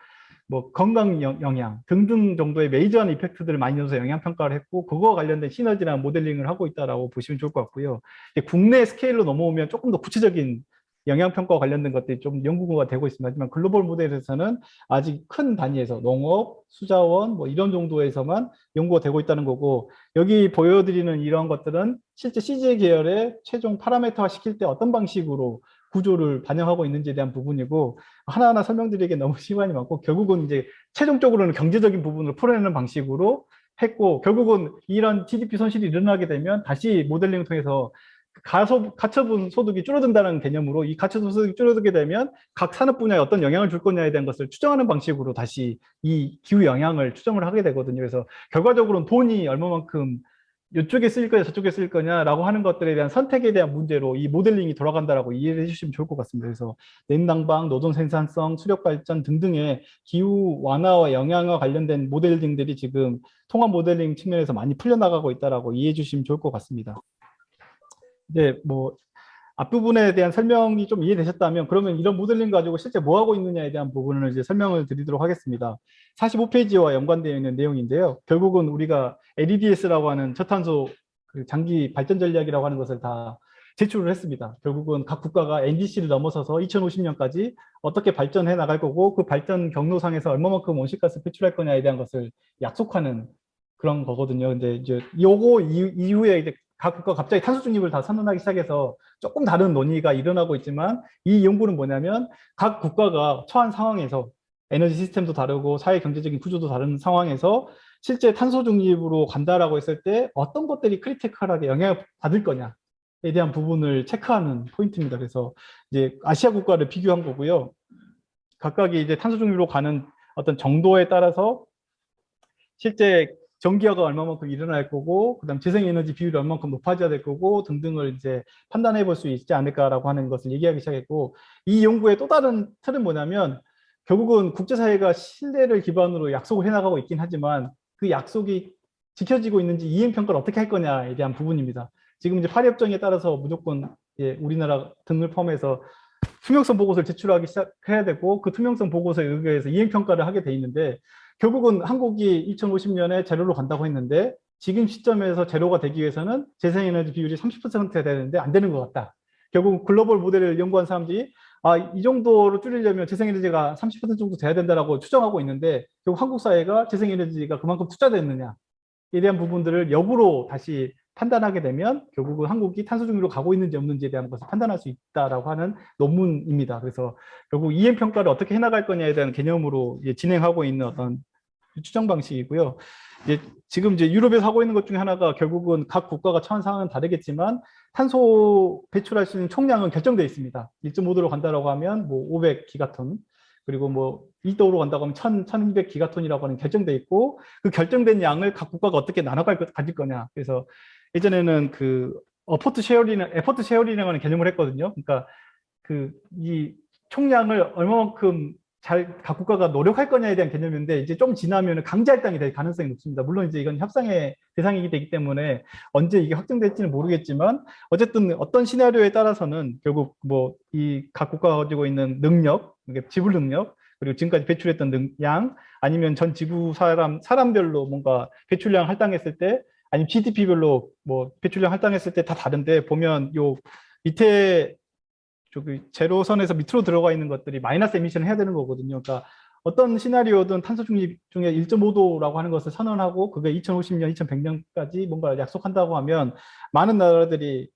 뭐 건강 영향 등등 정도의 메이저한 이펙트들을 많이 넣어서 영향 평가를 했고, 그거와 관련된 시너지나 모델링을 하고 있다라고 보시면 좋을 것 같고요. 국내 스케일로 넘어오면 조금 더 구체적인 영향 평가와 관련된 것들이 좀 연구가 되고 있습니다. 하지만 글로벌 모델에서는 아직 큰 단위에서 농업, 수자원 뭐 이런 정도에서만 연구가 되고 있다는 거고, 여기 보여드리는 이런 것들은 실제 CGI 계열의 최종 파라미터화 시킬 때 어떤 방식으로 구조를 반영하고 있는지에 대한 부분이고, 하나하나 설명드리기에 너무 시간이 많고, 결국은 이제 최종적으로는 경제적인 부분을 풀어내는 방식으로 했고, 결국은 이런 GDP 손실이 일어나게 되면 다시 모델링을 통해서 가처분 소득이 줄어든다는 개념으로, 이 가처분 소득이 줄어들게 되면 각 산업 분야에 어떤 영향을 줄 거냐에 대한 것을 추정하는 방식으로 다시 이 기후 영향을 추정을 하게 되거든요. 그래서 결과적으로는 돈이 얼마만큼 이쪽에 쓰일 거냐 저쪽에 쓰일 거냐라고 하는 것들에 대한 선택에 대한 문제로 이 모델링이 돌아간다라고 이해를 해주시면 좋을 것 같습니다. 그래서 냉난방, 노동 생산성, 수력 발전 등등의 기후 완화와 영향과 관련된 모델링들이 지금 통합 모델링 측면에서 많이 풀려나가고 있다라고 이해해 주시면 좋을 것 같습니다. 이제 뭐 앞부분에 대한 설명이 좀 이해되셨다면, 그러면 이런 모델링 가지고 실제 뭐 하고 있느냐에 대한 부분을 이제 설명을 드리도록 하겠습니다. 45페이지와 연관되어 있는 내용인데요. 결국은 우리가 LEDS라고 하는 저탄소 장기 발전 전략이라고 하는 것을 다 제출을 했습니다. 결국은 각 국가가 NDC를 넘어서서 2050년까지 어떻게 발전해 나갈 거고, 그 발전 경로상에서 얼마만큼 온실가스 배출할 거냐에 대한 것을 약속하는 그런 거거든요. 근데 이제 요거 이후에 이제 각 국가 갑자기 탄소 중립을 다 선언하기 시작해서 조금 다른 논의가 일어나고 있지만, 이 연구는 뭐냐면 각 국가가 처한 상황에서 에너지 시스템도 다르고 사회 경제적인 구조도 다른 상황에서 실제 탄소 중립으로 간다라고 했을 때 어떤 것들이 크리티컬하게 영향을 받을 거냐에 대한 부분을 체크하는 포인트입니다. 그래서 이제 아시아 국가를 비교한 거고요. 각각이 이제 탄소 중립으로 가는 어떤 정도에 따라서 실제 전기화가 얼마만큼 일어날 거고, 그다음 재생에너지 비율이 얼마만큼 높아져야 될 거고 등등을 이제 판단해 볼 수 있지 않을까라고 하는 것을 얘기하기 시작했고, 이 연구의 또 다른 틀은 뭐냐면 결국은 국제사회가 신뢰를 기반으로 약속을 해나가고 있긴 하지만 그 약속이 지켜지고 있는지 이행 평가를 어떻게 할 거냐에 대한 부분입니다. 지금 이제 파리 협정에 따라서 무조건 우리나라 등을 포함해서 투명성 보고서를 제출하기 시작해야 되고, 그 투명성 보고서에 의해서 이행 평가를 하게 돼 있는데, 결국은 한국이 2050년에 제로로 간다고 했는데 지금 시점에서 제로가 되기 위해서는 재생에너지 비율이 30%가 되는데 안 되는 것 같다. 결국 글로벌 모델을 연구한 사람들이 이 정도로 줄이려면 재생에너지가 30% 정도 돼야 된다라고 추정하고 있는데, 결국 한국 사회가 재생에너지가 그만큼 투자됐느냐에 대한 부분들을 역으로 다시 판단하게 되면 결국은 한국이 탄소 중립으로 가고 있는지 없는지에 대한 것을 판단할 수 있다라고 하는 논문입니다. 그래서 결국 이행 평가를 어떻게 해나갈 거냐에 대한 개념으로 진행하고 있는 어떤 추정 방식이고요. 지금 이제 유럽에서 하고 있는 것 중에 하나가, 결국은 각 국가가 처한 상황은 다르겠지만 탄소 배출할 수 있는 총량은 결정되어 있습니다. 1.5도로 간다라고 하면 뭐 500기가톤, 그리고 뭐 2도로 간다고 하면 1200기가톤이라고 하는 결정돼 있고, 그 결정된 양을 각 국가가 어떻게 나눠 가질 거냐. 그래서 예전에는 그 에포트 쉐어링이라는 개념을 했거든요. 그러니까 이 총량을 얼마만큼 각 국가가 노력할 거냐에 대한 개념인데, 이제 좀 지나면 강제 할당이 될 가능성이 높습니다. 물론 이제 이건 협상의 대상이기 되기 때문에 언제 이게 확정될지는 모르겠지만, 어쨌든 어떤 시나리오에 따라서는 결국 뭐 이 각 국가가 가지고 있는 능력, 지불 능력, 그리고 지금까지 배출했던 양, 아니면 전 지구 사람별로 뭔가 배출량 할당했을 때, 아니면 GDP별로 뭐 배출량 할당했을 때 다 다른데, 보면 요 밑에 저기 제로선에서 밑으로 들어가 있는 것들이 마이너스 에미션을 해야 되는 거거든요. 그러니까 어떤 시나리오든 탄소 중립 중에 1.5도라고 하는 것을 선언하고 그게 2050년, 2100년까지 뭔가 약속한다고 하면 많은 나라들이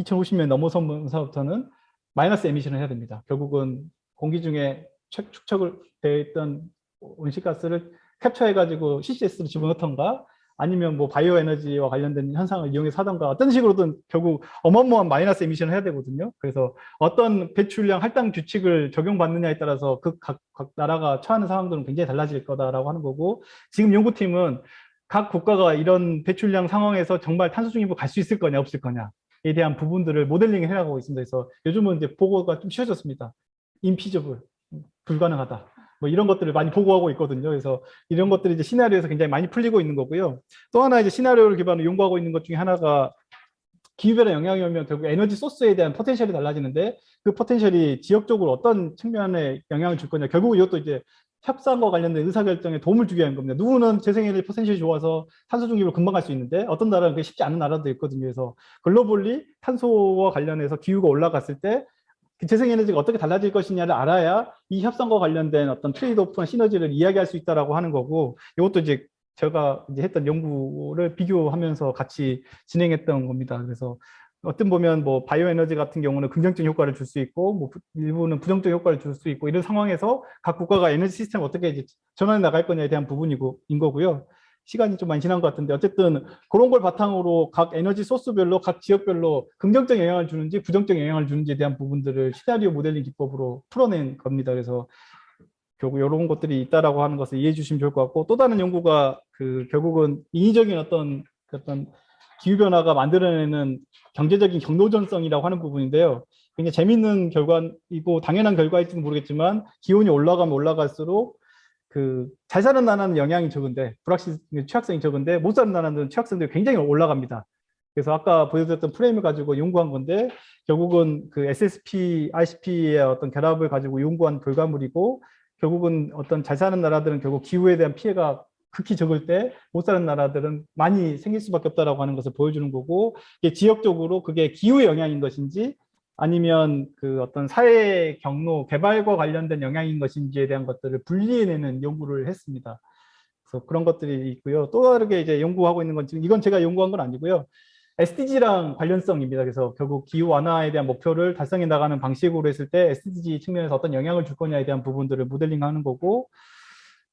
2050년 넘어서면서부터는 마이너스 에미션을 해야 됩니다. 결국은 공기 중에 축적을 되어 있던 온실가스를 캡처해가지고 CCS로 집어넣던가 아니면 뭐 바이오 에너지와 관련된 현상을 이용해서 하던가 어떤 식으로든 결국 어마어마한 마이너스 에미션을 해야 되거든요. 그래서 어떤 배출량 할당 규칙을 적용받느냐에 따라서 그 각 나라가 처하는 상황들은 굉장히 달라질 거다라고 하는 거고 지금 연구팀은 각 국가가 이런 배출량 상황에서 정말 탄소 중립으로 갈 수 있을 거냐 없을 거냐에 대한 부분들을 모델링을 해나가고 있습니다. 그래서 요즘은 이제 보고가 좀 쉬워졌습니다. 인피저블, 불가능하다. 뭐 이런 것들을 많이 보고하고 있거든요. 그래서 이런 것들이 이제 시나리오에서 굉장히 많이 풀리고 있는 거고요. 또 하나 이제 시나리오를 기반으로 연구하고 있는 것 중에 하나가 기후변화 영향이 오면 결국 에너지 소스에 대한 포텐셜이 달라지는데 그 포텐셜이 지역적으로 어떤 측면에 영향을 줄 거냐. 결국 이것도 이제 협상과 관련된 의사결정에 도움을 주게 하는 겁니다. 누구는 재생에너지 포텐셜이 좋아서 탄소 중립으로 금방 갈 수 있는데 어떤 나라는 그게 쉽지 않은 나라도 있거든요. 그래서 글로벌리 탄소와 관련해서 기후가 올라갔을 때 재생에너지가 어떻게 달라질 것이냐를 알아야 이 협상과 관련된 어떤 트레이드오프나 시너지를 이야기할 수 있다라고 하는 거고 이것도 이제 제가 이제 했던 연구를 비교하면서 같이 진행했던 겁니다. 그래서 어떤 보면 뭐 바이오 에너지 같은 경우는 긍정적 효과를 줄 수 있고 뭐 일부는 부정적 효과를 줄 수 있고 이런 상황에서 각 국가가 에너지 시스템을 어떻게 이제 전환해 나갈 거냐에 대한 부분인 거고요. 시간이 좀 많이 지난 것 같은데 어쨌든 그런 걸 바탕으로 각 에너지 소스별로 각 지역별로 긍정적 영향을 주는지 부정적 영향을 주는지에 대한 부분들을 시나리오 모델링 기법으로 풀어낸 겁니다. 그래서 결국 이런 것들이 있다라고 하는 것을 이해해 주시면 좋을 것 같고 또 다른 연구가 그 결국은 인위적인 어떤 기후 변화가 만들어내는 경제적인 경로전성이라고 하는 부분인데요. 굉장히 재미있는 결과이고 당연한 결과일지는 모르겠지만 기온이 올라가면 올라갈수록 그 잘 사는 나라는 영향이 적은데 취약성이 적은데 못 사는 나라는 취약성들이 굉장히 올라갑니다. 그래서 아까 보여드렸던 프레임을 가지고 연구한 건데 결국은 그 SSP, ICP의 어떤 결합을 가지고 연구한 결과물이고 결국은 어떤 잘 사는 나라들은 결국 기후에 대한 피해가 극히 적을 때 못 사는 나라들은 많이 생길 수밖에 없다라고 하는 것을 보여주는 거고 이게 지역적으로 그게 기후의 영향인 것인지 아니면 그 어떤 사회 경로 개발과 관련된 영향인 것인지에 대한 것들을 분리해내는 연구를 했습니다. 그래서 그런 것들이 있고요. 또 다르게 이제 연구하고 있는 건 지금 이건 제가 연구한 건 아니고요. SDG랑 관련성입니다. 그래서 결국 기후 완화에 대한 목표를 달성해 나가는 방식으로 했을 때 SDG 측면에서 어떤 영향을 줄 거냐에 대한 부분들을 모델링하는 거고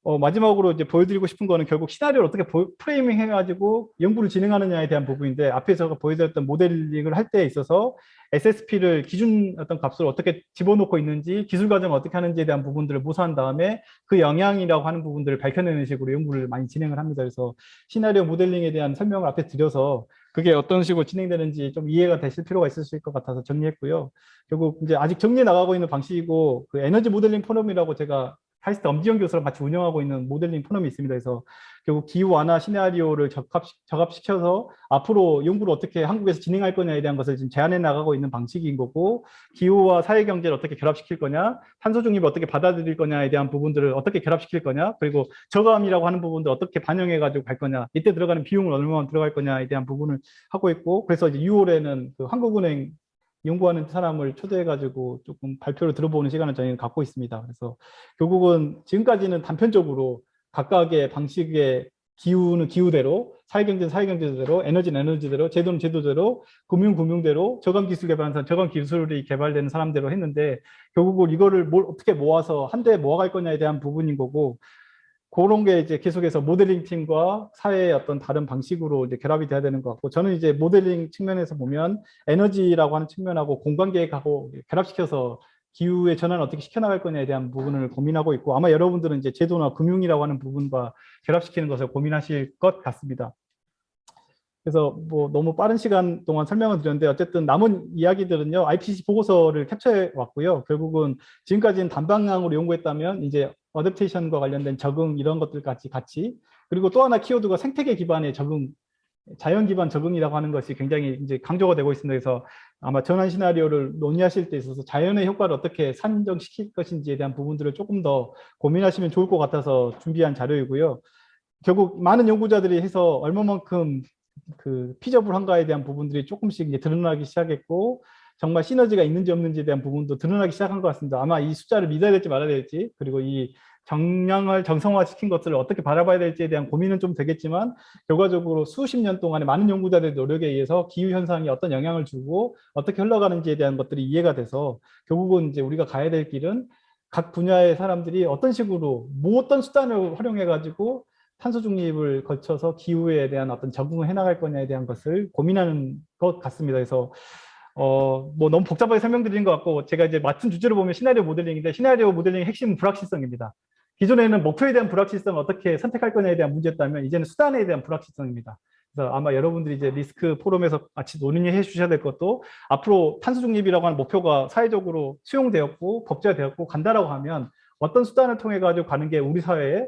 마지막으로 이제 보여드리고 싶은 거는 결국 시나리오를 어떻게 프레이밍 해가지고 연구를 진행하느냐에 대한 부분인데 앞에서 보여드렸던 모델링을 할 때 있어서 SSP를 기준 어떤 값을 어떻게 집어넣고 있는지 기술 과정을 어떻게 하는지에 대한 부분들을 모사한 다음에 그 영향이라고 하는 부분들을 밝혀내는 식으로 연구를 많이 진행을 합니다. 그래서 시나리오 모델링에 대한 설명을 앞에 드려서 그게 어떤 식으로 진행되는지 좀 이해가 되실 필요가 있을 것 같아서 정리했고요. 결국 이제 아직 정리해 나가고 있는 방식이고 그 에너지 모델링 포럼이라고 제가 카이스트 엄지영 교수랑 같이 운영하고 있는 모델링 포럼이 있습니다. 그래서 결국 기후 완화 시나리오를 적합시켜서 앞으로 연구를 어떻게 한국에서 진행할 거냐에 대한 것을 지금 제안해 나가고 있는 방식인 거고 기후와 사회 경제를 어떻게 결합시킬 거냐, 탄소 중립을 어떻게 받아들일 거냐에 대한 부분들을 어떻게 결합시킬 거냐, 그리고 저감이라고 하는 부분들 어떻게 반영해 가지고 갈 거냐, 이때 들어가는 비용을 얼마나 들어갈 거냐에 대한 부분을 하고 있고 그래서 이제 6월에는 그 한국은행 연구하는 사람을 초대해가지고 조금 발표를 들어보는 시간을 저희는 갖고 있습니다. 그래서 결국은 지금까지는 단편적으로 각각의 방식의 기후는 기후대로, 사회경제는 사회경제대로, 에너지는 에너지대로, 제도는 제도대로, 금융 금융대로, 저감 기술 개발하는 사람, 저감 기술이 개발되는 사람대로 했는데 결국은 이거를 어떻게 모아서 한 대에 모아갈 거냐에 대한 부분인 거고 그런 게 이제 계속해서 모델링 팀과 사회의 어떤 다른 방식으로 이제 결합이 돼야 되는 것 같고 저는 이제 모델링 측면에서 보면 에너지라고 하는 측면하고 공간 계획하고 결합시켜서 기후의 전환을 어떻게 시켜나갈 거냐에 대한 부분을 고민하고 있고 아마 여러분들은 이제 제도나 금융이라고 하는 부분과 결합시키는 것을 고민하실 것 같습니다. 그래서 뭐 너무 빠른 시간 동안 설명을 드렸는데 어쨌든 남은 이야기들은요 IPCC 보고서를 캡처해 왔고요. 결국은 지금까지는 단방향으로 연구했다면 이제 어댑테이션과 관련된 적응 이런 것들까지 같이 그리고 또 하나 키워드가 생태계 기반의 적응, 자연 기반 적응이라고 하는 것이 굉장히 이제 강조가 되고 있습니다. 그래서 아마 전환 시나리오를 논의하실 때 있어서 자연의 효과를 어떻게 산정시킬 것인지에 대한 부분들을 조금 더 고민하시면 좋을 것 같아서 준비한 자료이고요. 결국 많은 연구자들이 해서 얼마만큼 그 피저블한가에 대한 부분들이 조금씩 이제 드러나기 시작했고 정말 시너지가 있는지 없는지에 대한 부분도 드러나기 시작한 것 같습니다. 아마 이 숫자를 믿어야 될지 말아야 될지 그리고 이 정량을 정성화시킨 것들을 어떻게 바라봐야 될지에 대한 고민은 좀 되겠지만 결과적으로 수십 년 동안의 많은 연구자들의 노력에 의해서 기후 현상이 어떤 영향을 주고 어떻게 흘러가는지에 대한 것들이 이해가 돼서 결국은 이제 우리가 가야 될 길은 각 분야의 사람들이 어떤 식으로 뭐 어떤 수단을 활용해 가지고 탄소 중립을 거쳐서 기후에 대한 어떤 적응을 해나갈 거냐에 대한 것을 고민하는 것 같습니다. 그래서 뭐 너무 복잡하게 설명드린 것 같고 제가 이제 맡은 주제로 보면 시나리오 모델링인데 시나리오 모델링의 핵심은 불확실성입니다. 기존에는 목표에 대한 불확실성을 어떻게 선택할 거냐에 대한 문제였다면 이제는 수단에 대한 불확실성입니다. 그래서 아마 여러분들이 이제 리스크 포럼에서 같이 논의해 주셔야 될 것도 앞으로 탄소 중립이라고 하는 목표가 사회적으로 수용되었고 법제화되었고 간다라고 하면 어떤 수단을 통해 가지고 가는 게 우리 사회에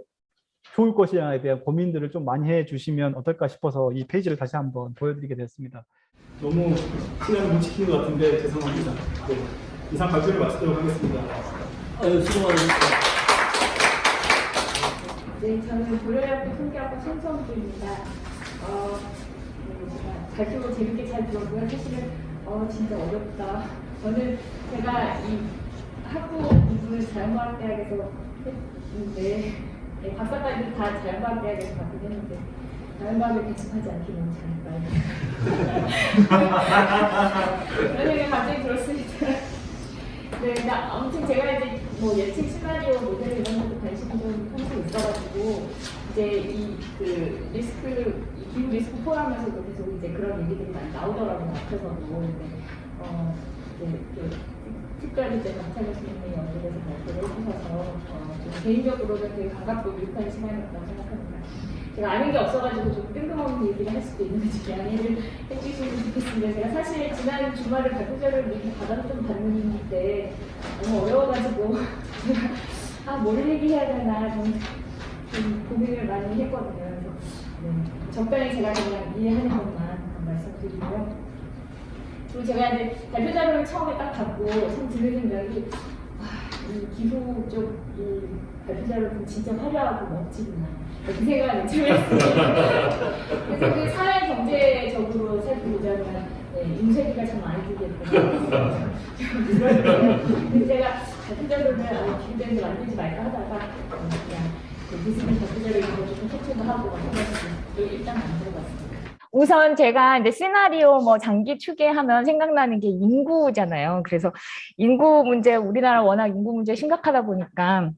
좋을 것이냐에 대한 고민들을 좀 많이 해 주시면 어떨까 싶어서 이 페이지를 다시 한번 보여드리게 됐습니다. 너무 시간을 못 지킨 것 같은데 죄송합니다. 네, 이상 발표를 마치도록 하겠습니다. 수고하셨습니다. 네, 저는 고려대학교 통계학과 손성주입니다. 제가 발표 재밌게 잘 들었고요. 사실은 진짜 어렵다. 저는 제가 이 학부 공부를 자연과학대학에서 했는데 박사까지 다 자연과학대학에서 받긴 했는데 자연과학을 배척하지 않기 너무 잘했다. 그런 얘기 갑자기 들었습니다. 네, 근데 아무튼 제가 이제 뭐 예측 시나리오 모델 이런 것도 관심이 좀 평소에 있어가지고 이제 이 그 리스크 기후 리스크 포럼에서도 계속 이제 그런 얘기들이 많이 나오더라고요. 앞에서도 근데 이제 특별히 이제 박찬호 선생님이 연구에서 발표를 해주셔서 좀 개인적으로는 되게 반갑고 유익한 시간이었다고 생각합니다. 제가 아는 게 없어가지고 좀 뜬금없는 얘기를 할 수도 있는지 양해를 해주시면 좋겠습니다. 제가 사실 지난 주말에 발표자를 미리 받았던 봤는데 너무 어려워가지고 제가 뭘 얘기해야 되나 좀 고민을 많이 했거든요. 그래서 네, 적당히 제가 그냥 이해하는 것만 말씀드리고요. 그리고 제가 이제 발표자료를 처음에 딱 받고 참 드는 생각이 이 기후 쪽 이 발표자료는 진짜 화려하고 멋지구나. 그 생각을 처음 했습니다. 그래서 그 사회 경제적으로 살펴보자면 윤세기가 참 많이 들겠구나. 그래서 제가 발표자료를 기후대에서 만들지 말까 하다가 그냥 무슨 발표자료 이런 거 조금 터치도 하고 해가지고 일단 만들어봤습니다. 우선 제가 이제 시나리오 뭐 장기 추계하면 생각나는 게 인구잖아요. 그래서 인구 문제, 우리나라 워낙 인구 문제 심각하다 보니까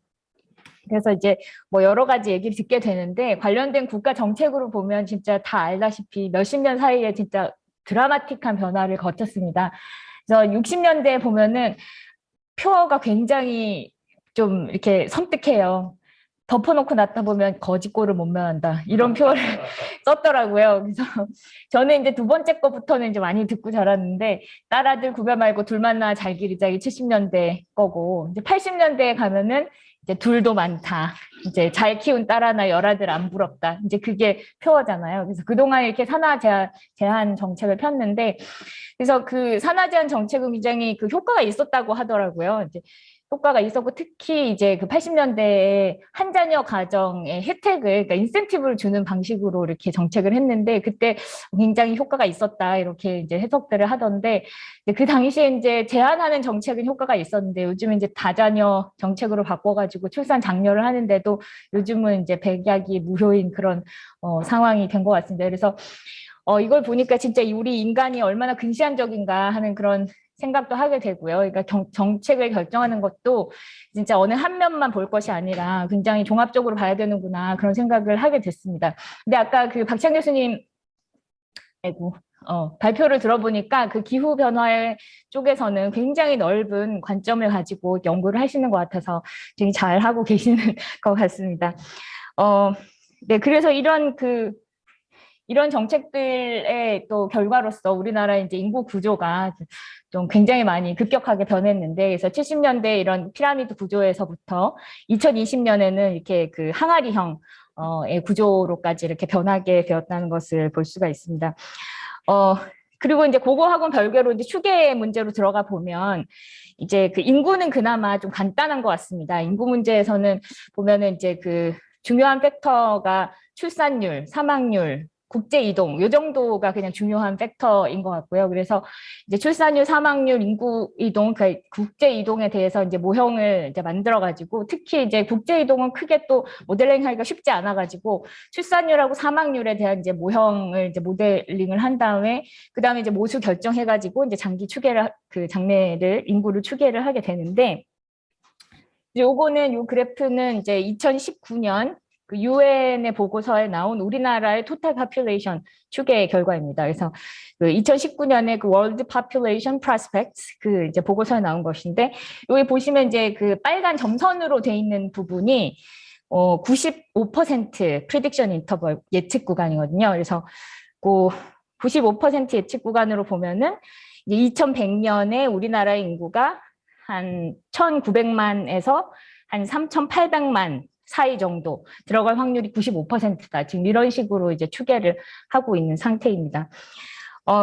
그래서 이제 뭐 여러 가지 얘기를 듣게 되는데 관련된 국가 정책으로 보면 진짜 다 알다시피 몇십 년 사이에 진짜 드라마틱한 변화를 거쳤습니다. 그래서 60년대에 보면은 표어가 굉장히 좀 이렇게 섬뜩해요. 덮어놓고 놨다 보면 거짓골을 못 면한다. 이런 표현을 썼더라고요. 그래서 저는 이제 두 번째 거부터는 이제 많이 듣고 자랐는데 딸아들 구별 말고 둘 만나 잘 기르자기 70년대 거고 이제 80년대에 가면은 이제 둘도 많다. 이제 잘 키운 딸 하나 열아들 안 부럽다. 이제 그게 표어잖아요. 그래서 그동안 이렇게 산하 제한 정책을 폈는데 그래서 그 산하 제한 정책은 굉장히 그 효과가 있었다고 하더라고요. 이제 효과가 있었고 특히 이제 그 80년대에 한 자녀 가정의 혜택을 그러니까 인센티브를 주는 방식으로 이렇게 정책을 했는데 그때 굉장히 효과가 있었다 이렇게 이제 해석들을 하던데 그 당시에 이제 제한하는 정책은 효과가 있었는데 요즘은 이제 다자녀 정책으로 바꿔가지고 출산 장려를 하는데도 요즘은 이제 백약이 무효인 그런 상황이 된 것 같습니다. 그래서 이걸 보니까 진짜 우리 인간이 얼마나 근시안적인가 하는 그런 생각도 하게 되고요. 그러니까 정책을 결정하는 것도 진짜 어느 한 면만 볼 것이 아니라 굉장히 종합적으로 봐야 되는구나 그런 생각을 하게 됐습니다. 근데 아까 그 박찬 교수님 발표를 들어보니까 그 기후 변화 쪽에서는 굉장히 넓은 관점을 가지고 연구를 하시는 것 같아서 되게 잘 하고 계시는 것 같습니다. 네, 그래서 이런 정책들의 또 결과로서 우리나라의 이제 인구 구조가 좀 굉장히 많이 급격하게 변했는데, 그래서 70년대 이런 피라미드 구조에서부터 2020년에는 이렇게 그 항아리형 의 구조로까지 이렇게 변하게 되었다는 것을 볼 수가 있습니다. 그리고 이제 그거하고는 별개로 이제 추계 문제로 들어가 보면 이제 그 인구는 그나마 좀 간단한 것 같습니다. 인구 문제에서는 보면은 이제 그 중요한 팩터가 출산율, 사망률, 국제 이동 요 정도가 그냥 중요한 팩터인 것 같고요. 그래서 이제 출산율, 사망률, 인구 이동, 그 국제 이동에 대해서 이제 모형을 이제 만들어 가지고 특히 이제 국제 이동은 크게 또 모델링하기가 쉽지 않아 가지고 출산율하고 사망률에 대한 이제 모형을 이제 모델링을 한 다음에 그다음에 이제 모수 결정해 가지고 이제 장기 추계를 그 장래를 인구를 추계를 하게 되는데 요거는 요 그래프는 이제 2019년 그 유엔의 보고서에 나온 우리나라의 토탈 파퓰레이션 추계 결과입니다. 그래서 그 2019년에 그 월드 파퓰레이션 프로스펙트 그 이제 보고서에 나온 것인데 여기 보시면 이제 그 빨간 점선으로 돼 있는 부분이 95% 프리딕션 인터벌 예측 구간이거든요. 그래서 그 95% 예측 구간으로 보면은 이제 2100년에 우리나라의 인구가 한 1900만에서 한 3800만 사이 정도 들어갈 확률이 95%다. 지금 이런 식으로 이제 추계를 하고 있는 상태입니다.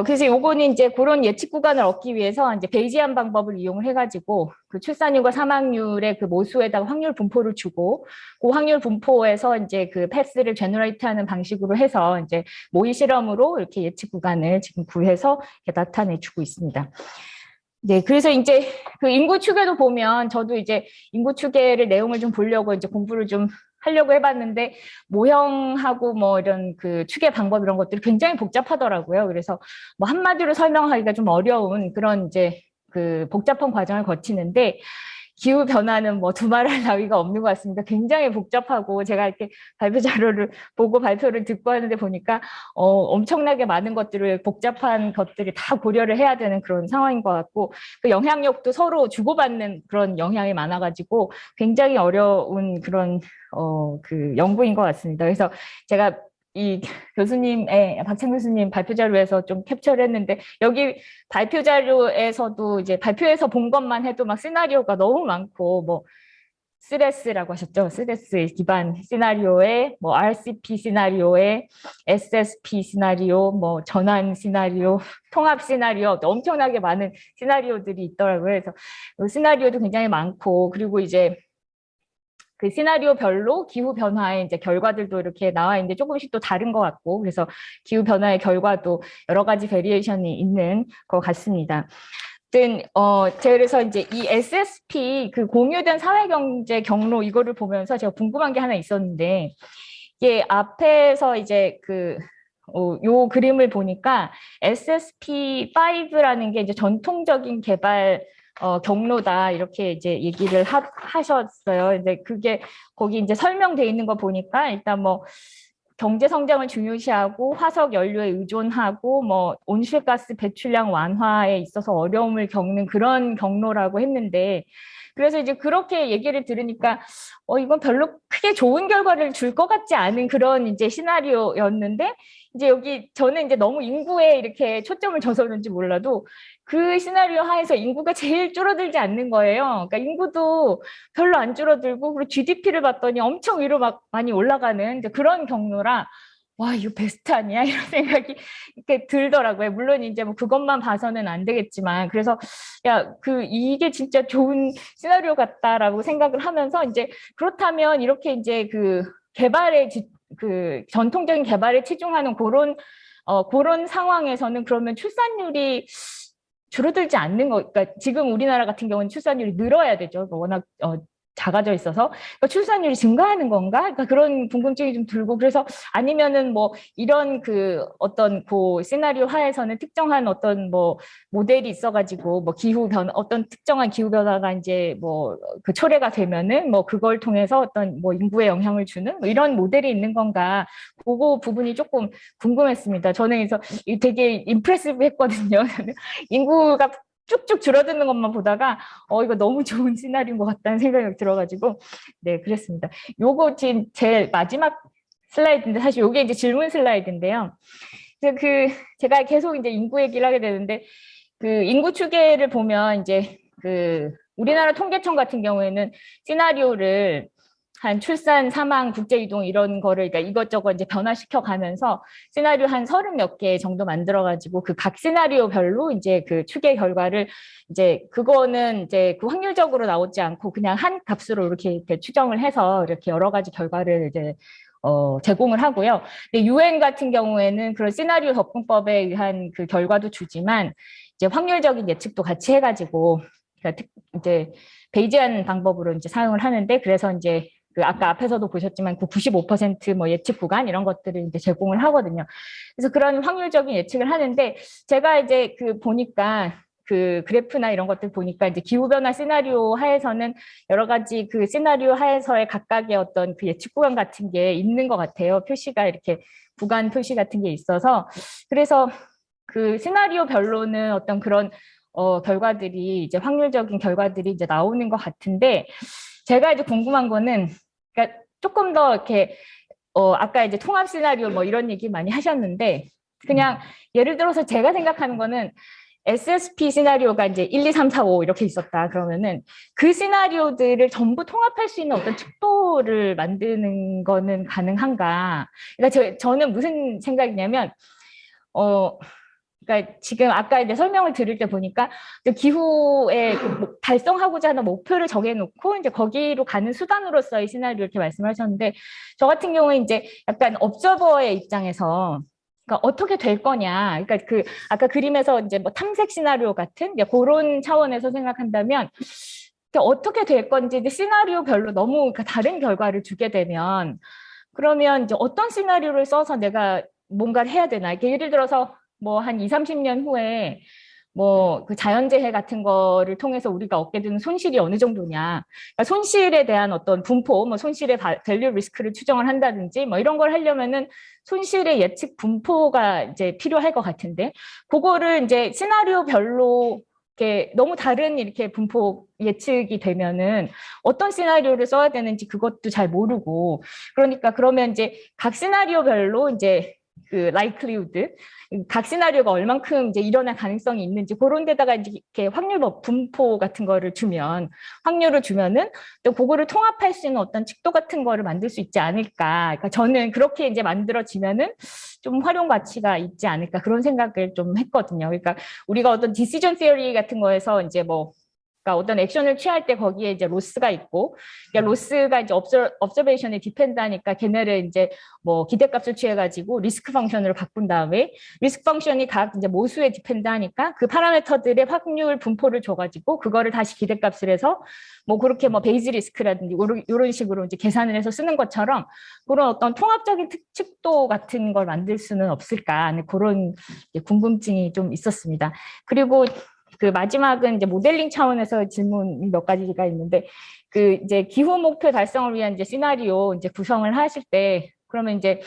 그래서 요거는 이제 그런 예측 구간을 얻기 위해서 이제 베이지안 방법을 이용을 해가지고 그 출산율과 사망률의 그 모수에다가 확률 분포를 주고 그 확률 분포에서 이제 그 패스를 제너레이트하는 방식으로 해서 이제 모의 실험으로 이렇게 예측 구간을 지금 구해서 이렇게 나타내주고 있습니다. 네, 그래서 이제 그 인구 추계도 보면 저도 이제 인구 추계를 내용을 좀 보려고 이제 공부를 좀 하려고 해봤는데 모형하고 뭐 이런 그 추계 방법 이런 것들이 굉장히 복잡하더라고요. 그래서 뭐 한마디로 설명하기가 좀 어려운 그런 이제 그 복잡한 과정을 거치는데 기후 변화는 뭐 두말할 나위가 없는 것 같습니다. 굉장히 복잡하고 제가 이렇게 발표 자료를 보고 발표를 듣고 하는데 보니까 엄청나게 많은 것들을 복잡한 것들을 다 고려를 해야 되는 그런 상황인 것 같고 그 영향력도 서로 주고받는 그런 영향이 많아가지고 굉장히 어려운 그런 그 연구인 것 같습니다. 그래서 제가 이 교수님의 박찬 교수님 발표 자료에서 좀 캡처를 했는데 여기 발표 자료에서도 이제 발표에서 본 것만 해도 막 시나리오가 너무 많고 뭐 스레스라고 하셨죠. 스레스 기반 시나리오에 뭐 RCP 시나리오에 SSP 시나리오 뭐 전환 시나리오 통합 시나리오 엄청나게 많은 시나리오들이 있더라고요. 그래서 시나리오도 굉장히 많고 그리고 이제 그 시나리오별로 기후 변화의 이제 결과들도 이렇게 나와 있는데 조금씩 또 다른 것 같고 그래서 기후 변화의 결과도 여러 가지 베리에이션이 있는 것 같습니다. 제가 그래서 이제 이 SSP 그 공유된 사회경제 경로 이거를 보면서 제가 궁금한 게 하나 있었는데 이게 앞에서 이제 요 그림을 보니까 SSP5라는 게 이제 전통적인 개발 경로다 이렇게 이제 얘기를 하셨어요. 근데 그게 거기 이제 설명돼 있는 거 보니까 일단 뭐 경제 성장을 중요시하고 화석 연료에 의존하고 뭐 온실가스 배출량 완화에 있어서 어려움을 겪는 그런 경로라고 했는데 그래서 이제 그렇게 얘기를 들으니까 이건 별로 크게 좋은 결과를 줄 것 같지 않은 그런 이제 시나리오였는데 이제 여기 저는 이제 너무 인구에 이렇게 초점을 둬서 그런지 몰라도 그 시나리오 하에서 인구가 제일 줄어들지 않는 거예요. 그러니까 인구도 별로 안 줄어들고 그리고 GDP를 봤더니 엄청 위로 막 많이 올라가는 이제 그런 경로라 와 이거 베스트 아니야 이런 생각이 이렇게 들더라고요. 물론 이제 뭐 그것만 봐서는 안 되겠지만 그래서 야 이게 진짜 좋은 시나리오 같다라고 생각을 하면서 이제 그렇다면 이렇게 이제 그 전통적인 개발에 치중하는 그런 상황에서는 그러면 출산율이 줄어들지 않는 거, 그러니까 지금 우리나라 같은 경우는 출산율이 늘어야 되죠. 워낙 작아져 있어서 그러니까 출산율이 증가하는 건가? 그러니까 그런 궁금증이 좀 들고 그래서 아니면은 뭐 이런 어떤 시나리오 하에서는 특정한 어떤 뭐 모델이 있어가지고 뭐 어떤 특정한 기후 변화가 이제 뭐 그 초래가 되면은 뭐 그걸 통해서 어떤 뭐 인구에 영향을 주는 뭐 이런 모델이 있는 건가? 그거 부분이 조금 궁금했습니다. 저는 그래서 되게 임프레시브했거든요. 인구가 쭉쭉 줄어드는 것만 보다가 이거 너무 좋은 시나리오인 것 같다는 생각이 들어가지고 네 그랬습니다. 요거 지금 제일 마지막 슬라이드인데 사실 요게 이제 질문 슬라이드인데요. 제가 계속 이제 인구 얘기를 하게 되는데 인구 추계를 보면 이제 우리나라 통계청 같은 경우에는 시나리오를 한 출산, 사망, 국제이동 이런 거를 그러니까 이것저것 이제 변화시켜 가면서 시나리오 한 30몇 개 정도 만들어가지고 그 각 시나리오별로 이제 그 추계 결과를 이제 그거는 이제 그 확률적으로 나오지 않고 그냥 한 값으로 이렇게 추정을 해서 이렇게 여러 가지 결과를 이제 제공을 하고요. 근데 UN 같은 경우에는 그런 시나리오 접근법에 의한 그 결과도 주지만 이제 확률적인 예측도 같이 해가지고 그러니까 이제 베이지안 방법으로 이제 사용을 하는데 그래서 이제 그 아까 앞에서도 보셨지만 그 95%뭐 예측 구간 이런 것들을 이제 제공을 하거든요. 그래서 그런 확률적인 예측을 하는데 제가 이제 그 보니까 그 그래프나 이런 것들 보니까 이제 기후변화 시나리오 하에서는 여러 가지 그 시나리오 하에서의 각각의 어떤 그 예측 구간 같은 게 있는 것 같아요. 표시가 이렇게 구간 표시 같은 게 있어서 그래서 그 시나리오별로는 어떤 그런 결과들이 이제 확률적인 결과들이 이제 나오는 것 같은데 제가 이제 궁금한 거는 그러니까 조금 더 이렇게 아까 이제 통합 시나리오 뭐 이런 얘기 많이 하셨는데 그냥 예를 들어서 제가 생각하는 거는 SSP 시나리오가 이제 1, 2, 3, 4, 5 이렇게 있었다 그러면은 그 시나리오들을 전부 통합할 수 있는 어떤 척도를 만드는 거는 가능한가? 그러니까 저는 무슨 생각이냐면 그러니까 지금 아까 이제 설명을 들을 때 보니까 기후에 달성하고자 하는 목표를 정해놓고 이제 거기로 가는 수단으로서의 시나리오 이렇게 말씀하셨는데 저 같은 경우에 이제 약간 업저버의 입장에서 그러니까 어떻게 될 거냐. 그러니까 그 아까 그림에서 이제 뭐 탐색 시나리오 같은 이제 그런 차원에서 생각한다면 어떻게 될 건지 이제 시나리오별로 너무 그러니까 다른 결과를 주게 되면 그러면 이제 어떤 시나리오를 써서 내가 뭔가를 해야 되나. 이렇게 예를 들어서 뭐 한 2, 30년 후에 뭐 그 자연재해 같은 거를 통해서 우리가 얻게 되는 손실이 어느 정도냐. 그러니까 손실에 대한 어떤 분포, 뭐 손실의 밸류 리스크를 추정을 한다든지 뭐 이런 걸 하려면은 손실의 예측 분포가 이제 필요할 것 같은데 그거를 이제 시나리오별로 이렇게 너무 다른 이렇게 분포 예측이 되면은 어떤 시나리오를 써야 되는지 그것도 잘 모르고 그러니까 그러면 이제 각 시나리오별로 이제 그 likelihood 각 시나리오가 얼만큼 이제 일어날 가능성이 있는지 그런 데다가 이제 이렇게 확률 분포 같은 거를 주면 확률을 주면은 또 그거를 통합할 수 있는 어떤 칙도 같은 거를 만들 수 있지 않을까. 그러니까 저는 그렇게 이제 만들어지면은 좀 활용 가치가 있지 않을까 그런 생각을 좀 했거든요. 그러니까 우리가 어떤 디시전 시어리 같은 거에서 이제 뭐 그러니까 어떤 액션을 취할 때 거기에 이제 로스가 있고, 그러니까 로스가 이제 observation에 디펜드하니까 걔네를 이제 뭐 기대값을 취해가지고 리스크 펑션으로 바꾼 다음에 리스크 펑션이 각 이제 모수에 디펜드하니까 그 파라미터들의 확률 분포를 줘가지고 그거를 다시 기대값을 해서 뭐 그렇게 뭐 베이즈 리스크라든지 이런 식으로 이제 계산을 해서 쓰는 것처럼 그런 어떤 통합적인 특칙도 같은 걸 만들 수는 없을까 하는 그런 궁금증이 좀 있었습니다. 그리고 그 마지막은 이제 모델링 차원에서 질문 몇 가지가 있는데 그 이제 기후 목표 달성을 위한 이제 시나리오 이제 구성을 하실 때 그러면 이제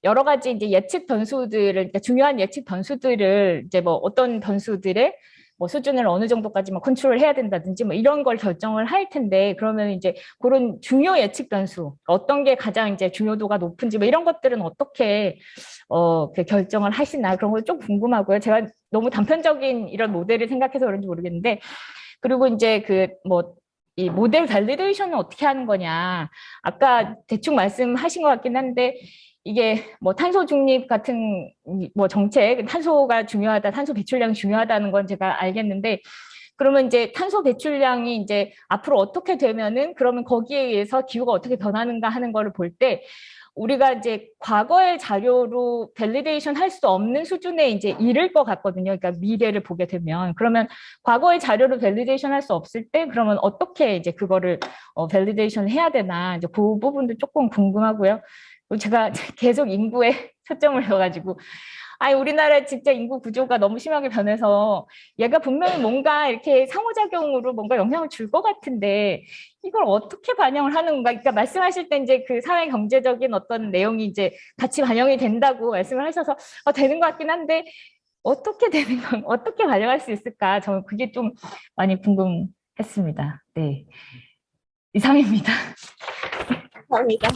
여러 가지 이제 예측 변수들을 그러니까 중요한 예측 변수들을 이제 뭐 어떤 변수들의 뭐 수준을 어느 정도까지 뭐 컨트롤 해야 된다든지 뭐 이런 걸 결정을 할 텐데 그러면 이제 그런 중요 예측 변수 어떤 게 가장 이제 중요도가 높은지 뭐 이런 것들은 어떻게 그 결정을 하시나 그런 거 좀 궁금하고요. 제가 너무 단편적인 이런 모델을 생각해서 그런지 모르겠는데 그리고 이제 그 뭐 이 모델 밸리데이션은 어떻게 하는 거냐 아까 대충 말씀하신 것 같긴 한데 이게 뭐 탄소 중립 같은 뭐 정책, 탄소가 중요하다, 탄소 배출량이 중요하다는 건 제가 알겠는데 그러면 이제 탄소 배출량이 이제 앞으로 어떻게 되면은 그러면 거기에 의해서 기후가 어떻게 변하는가 하는 거를 볼 때 우리가 이제 과거의 자료로 밸리데이션 할 수 없는 수준에 이제 이를 것 같거든요. 그러니까 미래를 보게 되면 그러면 과거의 자료로 밸리데이션 할 수 없을 때 그러면 어떻게 이제 그거를 밸리데이션 해야 되나 이제 그 부분도 조금 궁금하고요. 제가 계속 인구에 초점을 둬가지고 우리나라 진짜 인구 구조가 너무 심하게 변해서 얘가 분명히 뭔가 이렇게 상호작용으로 뭔가 영향을 줄 것 같은데 이걸 어떻게 반영을 하는 건가? 그러니까 말씀하실 때 이제 그 사회 경제적인 어떤 내용이 이제 같이 반영이 된다고 말씀을 하셔서 되는 것 같긴 한데 어떻게 되는 건 어떻게 반영할 수 있을까? 저는 그게 좀 많이 궁금했습니다. 네, 이상입니다. 감사합니다.